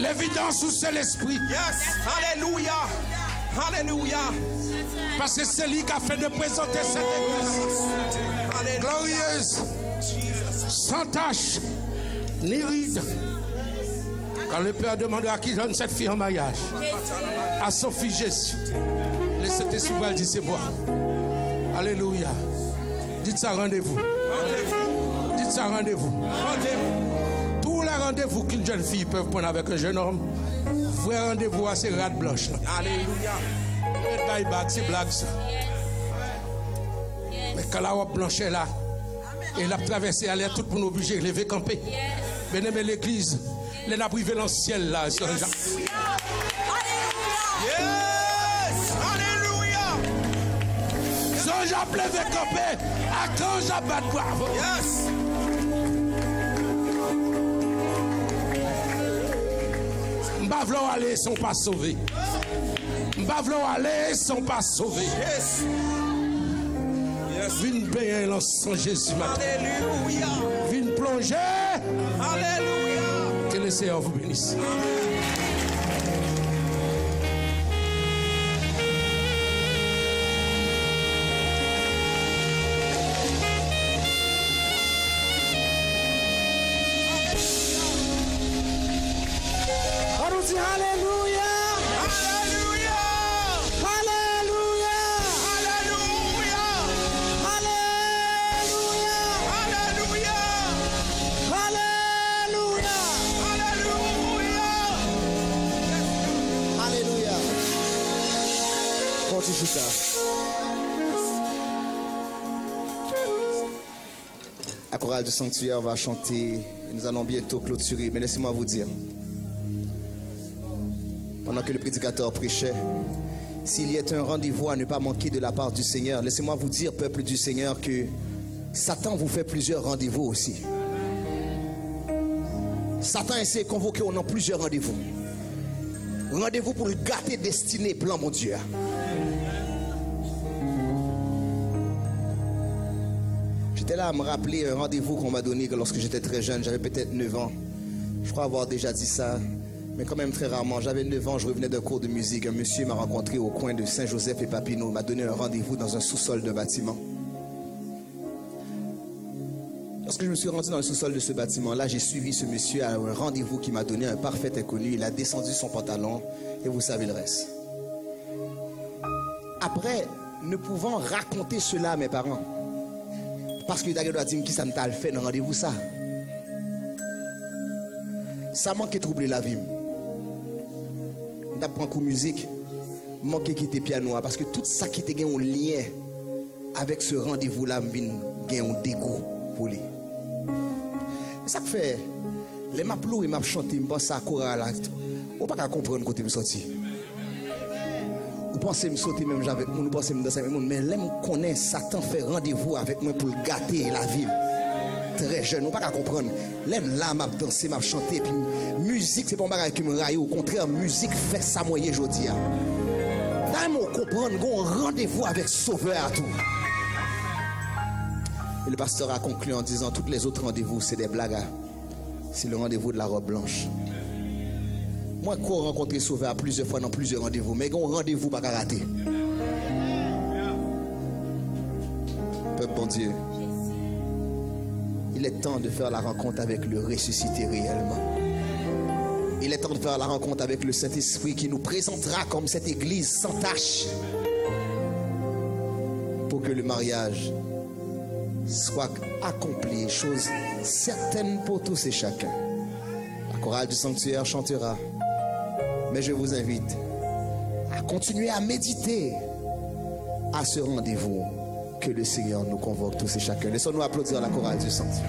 L'évidence où c'est l'esprit. Yes. Alléluia. Alléluia. Parce que c'est lui qui a fait de présenter cette église. Glorieuse. Sans tache. Ni ride. Quand le Père demandera à qui donne cette fille en mariage. À son fils Jésus. Le Saint-Esprit va dire c'est moi. Alléluia. Dites ça rendez-vous. Dites ça rendez-vous. Tous les rendez-vous qu'une jeune fille peut prendre avec un jeune homme, vrai rendez-vous à ces rades blanches. Alléluia. C'est blague ça. Mais quand la robe blanche est là, et la traversée à l'air, tout pour nous obliger de lever camper. Bien aimé l'église, les n'a privé dans le ciel là. Yes. Alléluia. Son Jean levé camper, à quand j'abat de bravo. Yes. M'bavlons aller, sont pas sauvés. M'bavlons aller, sont pas sauvés. Yes. Yes. Viens payer l'encens Jésus matin. Alléluia. Viens plonger. Alléluia. Que le Seigneur vous bénisse. Alléluia. Alléluia. Alléluia. Alléluia. Alléluia. Alléluia. Alléluia. Alléluia. Continue ça. La chorale du sanctuaire va chanter. Nous allons bientôt clôturer. Mais laissez-moi vous dire. Pendant que le prédicateur prêchait, s'il y a un rendez-vous à ne pas manquer de la part du Seigneur, laissez-moi vous dire, peuple du Seigneur, que Satan vous fait plusieurs rendez-vous aussi. Satan essaie de convoquer on a plusieurs rendez-vous. Rendez-vous pour le gâter destiné, plan mon Dieu. J'étais là à me rappeler un rendez-vous qu'on m'a donné lorsque j'étais très jeune, j'avais peut-être 9 ans. Je crois avoir déjà dit ça. Mais quand même très rarement, j'avais 9 ans, je revenais d'un cours de musique. Un monsieur m'a rencontré au coin de Saint-Joseph et Papineau, m'a donné un rendez-vous dans un sous-sol d'un bâtiment. Lorsque je me suis rendu dans le sous-sol de ce bâtiment-là, j'ai suivi ce monsieur à un rendez-vous qui m'a donné un parfait inconnu. Il a descendu son pantalon et vous savez le reste. Après, ne pouvant raconter cela à mes parents, parce que Daguerre doit dire qui ça ne t'a fait dans rendez-vous ça. Ça manque de troubler la vie. d'apprendre coup musique, manquer quitter piano parce que tout ça qui était un lien avec ce rendez-vous-là, j'ai un dégoût pour lui. Ça fait, les m'a plou et m'a chanté, je pense à chorale, on ne peut pas comprendre côté me sortir. Vous pensez me sauter même avec moi, vous pensez me danser avec moi, mais là, je connais Satan fait rendez-vous avec moi pour gâter la ville. Très jeune, on ne peut pas comprendre. Là, m'a dansé, m'a chanté, puis musique, c'est pas un bagage qui me raille. Au contraire, musique fait ça moyen aujourd'hui. Là, on comprend, on a un rendez-vous avec Sauveur à tout. Et le pasteur a conclu en disant, tous les autres rendez-vous, c'est des blagues. C'est le rendez-vous de la robe blanche. Moi, je crois rencontrer Sauveur plusieurs fois dans plusieurs rendez-vous, mais on rendez-vous pas à rater. Peuple bon Dieu, il est temps de faire la rencontre avec le ressuscité réellement. Il est temps de faire la rencontre avec le Saint-Esprit qui nous présentera comme cette église sans tache pour que le mariage soit accompli, chose certaine pour tous et chacun. La chorale du sanctuaire chantera, mais je vous invite à continuer à méditer à ce rendez-vous que le Seigneur nous convoque tous et chacun. Laissons-nous applaudir la chorale du sanctuaire.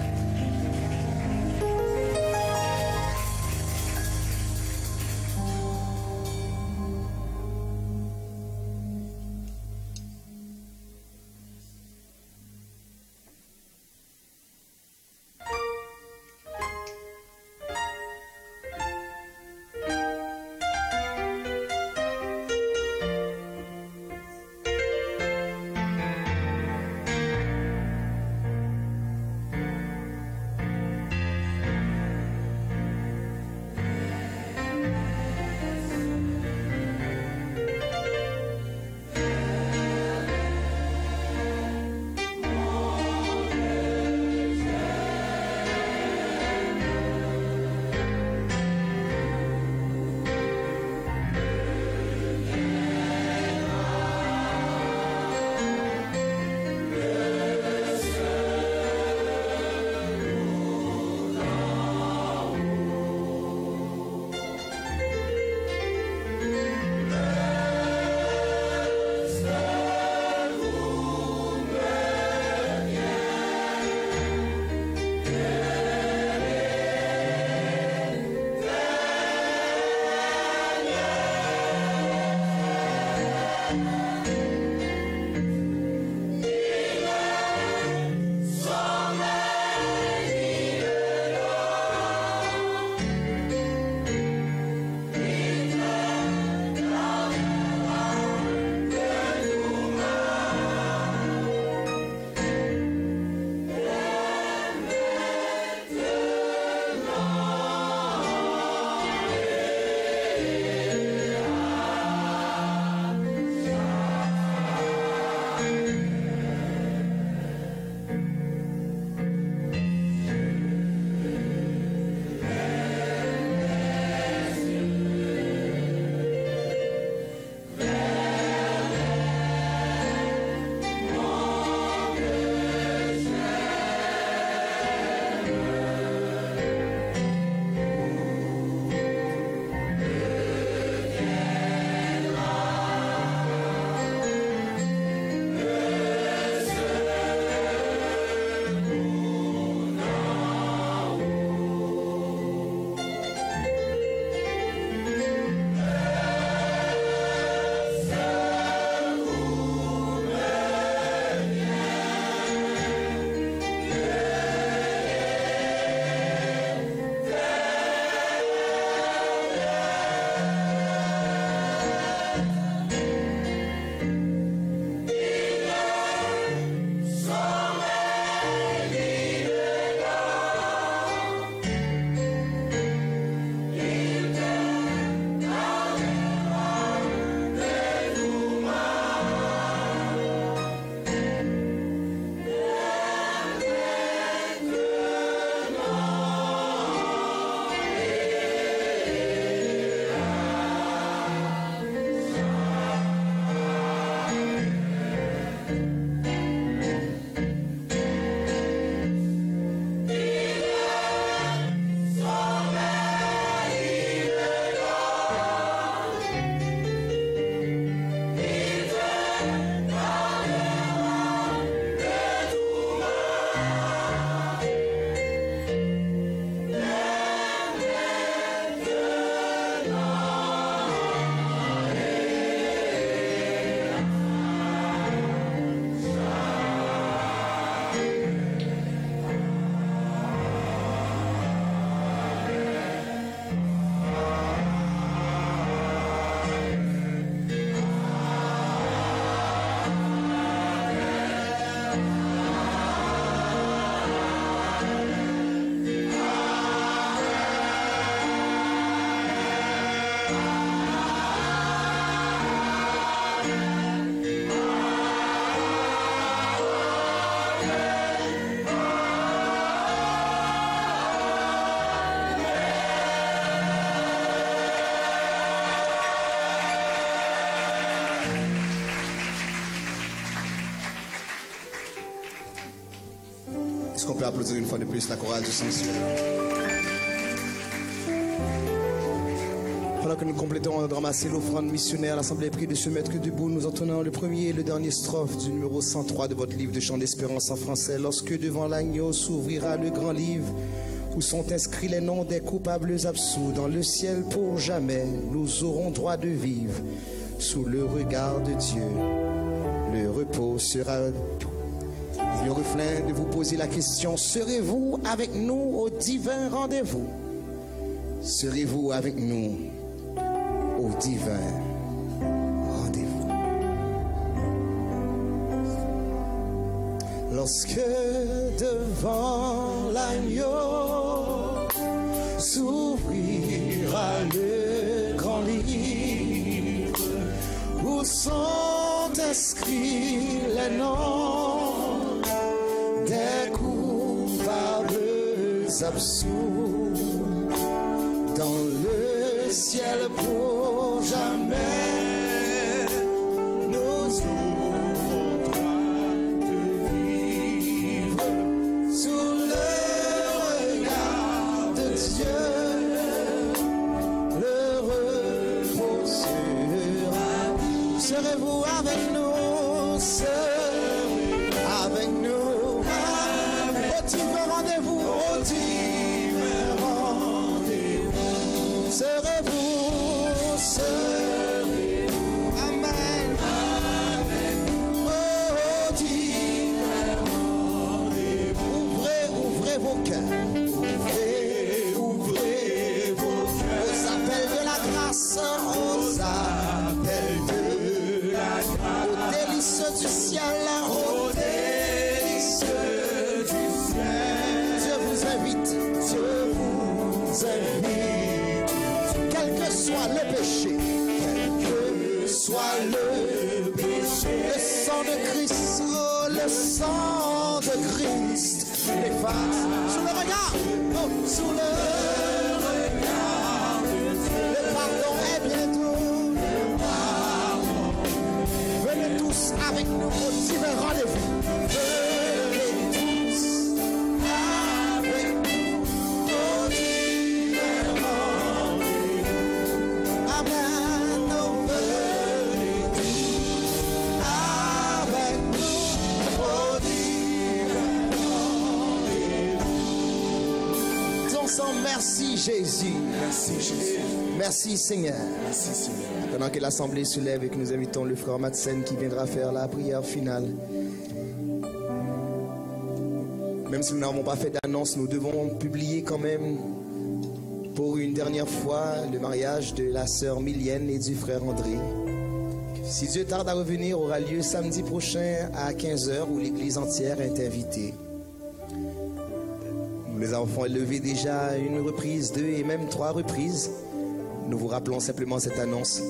Est-ce qu'on peut applaudir une fois de plus la chorale du Sanctuaire? Pendant que nous complétons de ramasser l'offrande missionnaire, l'Assemblée prie de se mettre debout. Nous entonnons le premier et le dernier strophe du numéro 103 de votre livre de chants d'espérance en français. Lorsque devant l'agneau s'ouvrira le grand livre, où sont inscrits les noms des coupables absous, dans le ciel pour jamais, nous aurons droit de vivre sous le regard de Dieu. Le repos sera le reflet de vous poser la question: serez-vous avec nous au divin rendez-vous? Serez-vous avec nous au divin rendez-vous? Lorsque devant l'agneau s'ouvrira le grand livre, où sont inscrits les noms des coupables absous, dans le ciel pour jamais, nous aurons droit de vivre sous le regard de Dieu. Le repos sera. Serez-vous avec nous? Serez avec nous au divin rendez-vous, au divin rendez-vous. Serez-vous, serez-vous, amen, amen, au divin rendez-vous. Ouvrez vos cœurs, ouvrez vos cœurs aux appels de la grâce, aux appels de la grâce, aux délices du ciel, aux délices du ciel. Dieu vous invite, Dieu vous invite, quel que soit le péché, quel que soit le péché, le sang de Christ, oh, le sang de Christ efface. Sous le regard, oh, sous le regard de Dieu, le pardon est bientôt. Le pardon. Venez tous avec nous au divin rendez-vous. Venez tous avec nous au divin rendez-vous. Amen. Oh, venez tous avec nous au divin rendez-vous. Disons ensemble, merci Jésus. Merci Jésus. Merci Seigneur. Merci Seigneur. Pendant que l'Assemblée se lève et que nous invitons le frère Madsen qui viendra faire la prière finale. Même si nous n'avons pas fait d'annonce, nous devons publier quand même pour une dernière fois le mariage de la sœur Milienne et du frère André. Si Dieu tarde à revenir, aura lieu samedi prochain à 15h où l'église entière est invitée. Nous les avons élevés déjà une reprise, 2 et même 3 reprises. Nous vous rappelons simplement cette annonce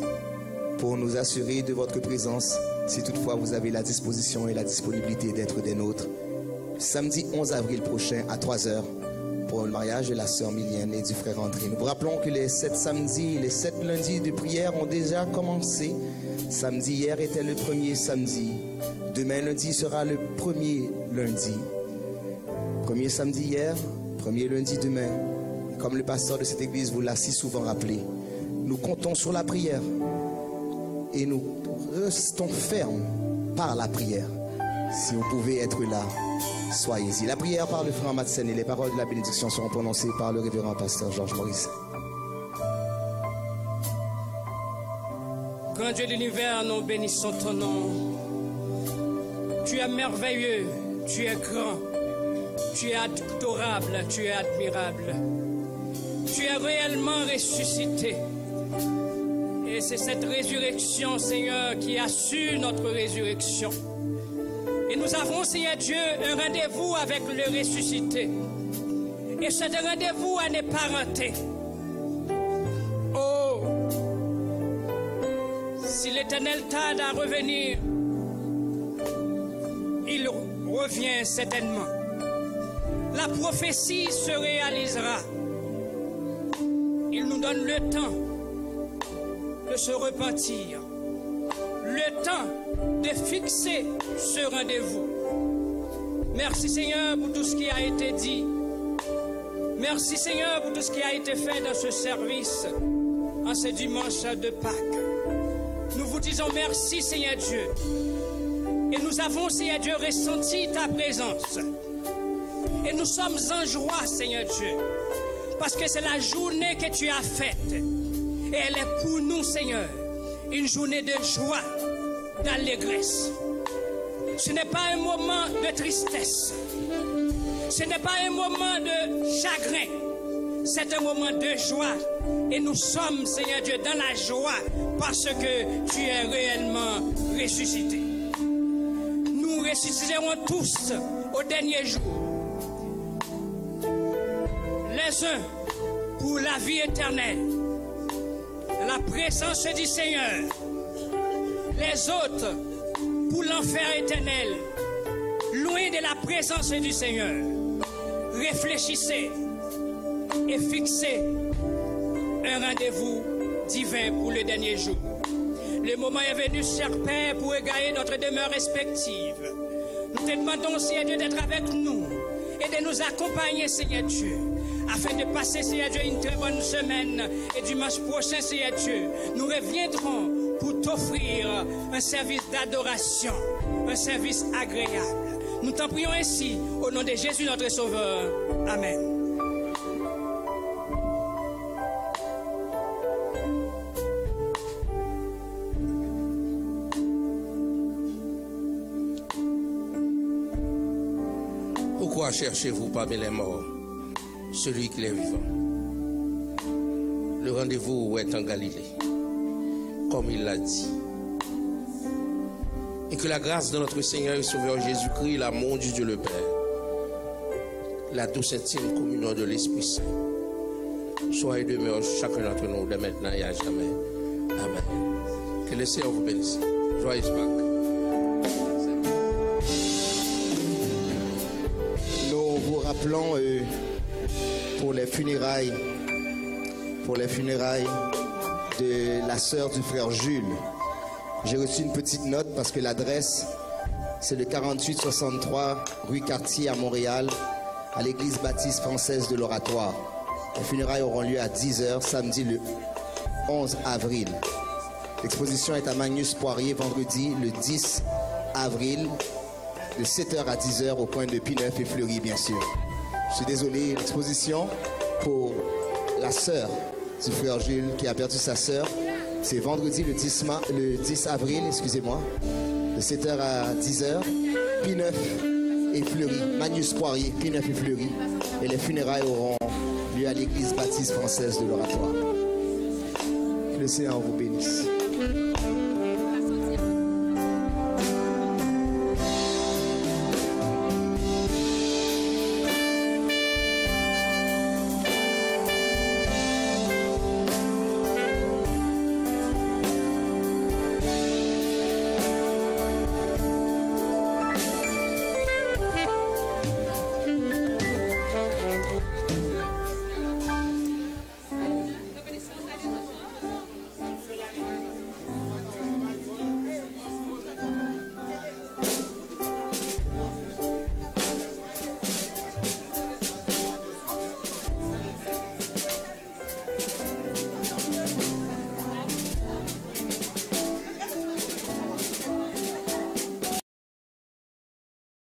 pour nous assurer de votre présence, si toutefois vous avez la disposition et la disponibilité d'être des nôtres. Samedi 11 avril prochain à 3h pour le mariage de la sœur Milienne et du frère André. Nous vous rappelons que les 7 samedis, les 7 lundis de prière ont déjà commencé. Samedi hier était le premier samedi. Demain lundi sera le premier lundi. Premier samedi hier, premier lundi demain. Comme le pasteur de cette église vous l'a si souvent rappelé, nous comptons sur la prière et nous restons fermes par la prière. Si vous pouvez être là, soyez-y. La prière par le frère Madsen et les paroles de la bénédiction seront prononcées par le révérend pasteur Georges Maurice. Grand Dieu de l'univers, nous bénissons ton nom. Tu es merveilleux, tu es grand, tu es adorable, tu es admirable. Tu es réellement ressuscité. Et c'est cette résurrection, Seigneur, qui assure notre résurrection. Et nous avons, Seigneur Dieu, un rendez-vous avec le ressuscité. Et ce rendez-vous à ne pas rater. Oh, si l'Éternel tarde à revenir, il revient certainement. La prophétie se réalisera. Il nous donne le temps de se repentir, le temps de fixer ce rendez-vous. Merci Seigneur pour tout ce qui a été dit. Merci Seigneur pour tout ce qui a été fait dans ce service en ce dimanche de Pâques. Nous vous disons merci Seigneur Dieu. Et nous avons Seigneur Dieu ressenti ta présence. Et nous sommes en joie Seigneur Dieu. Parce que c'est la journée que tu as faite. Et elle est pour nous Seigneur une journée de joie, d'allégresse. Ce n'est pas un moment de tristesse. Ce n'est pas un moment de chagrin. C'est un moment de joie. Et nous sommes, Seigneur Dieu, dans la joie parce que tu es réellement ressuscité. Nous ressusciterons tous au dernier jour. Les uns pour la vie éternelle, la présence du Seigneur. Les autres pour l'enfer éternel, loin de la présence du Seigneur. Réfléchissez et fixez un rendez-vous divin pour le dernier jour. Le moment est venu, cher Père, pour égayer notre demeure respective. Nous te demandons, Seigneur Dieu, d'être avec nous et de nous accompagner, Seigneur Dieu, afin de passer, Seigneur Dieu, une très bonne semaine. Et dimanche prochain, Seigneur Dieu, nous reviendrons pour t'offrir un service d'adoration, un service agréable. Nous t'en prions ainsi, au nom de Jésus notre Sauveur. Amen. Pourquoi cherchez-vous parmi les morts celui qui est vivant? Le rendez-vous est en Galilée, comme il l'a dit. Et que la grâce de notre Seigneur et Sauveur Jésus-Christ, l'amour du Dieu le Père, la douce intime communion de l'Esprit Saint, soit et demeure chacun d'entre nous de maintenant et à jamais. Amen. Que le Seigneur vous bénisse. Joyeuse Pâques. Nous vous rappelons pour les funérailles de la sœur du frère Jules. J'ai reçu une petite note parce que l'adresse, c'est le 4863 rue Cartier à Montréal, à l'église baptiste française de l'Oratoire. Les funérailles auront lieu à 10h, samedi le 11 avril. L'exposition est à Magnus Poirier, vendredi le 10 avril, de 7h à 10h au coin de P9 et Fleury, bien sûr. Je suis désolé, l'exposition pour la sœur du frère Jules qui a perdu sa sœur, c'est vendredi le 10 avril, excusez-moi, de 7h à 10h, P9 et Fleury, Magnus Poirier, P9 et Fleury. Et les funérailles auront lieu à l'église baptiste française de l'Oratoire. Que le Seigneur vous bénisse.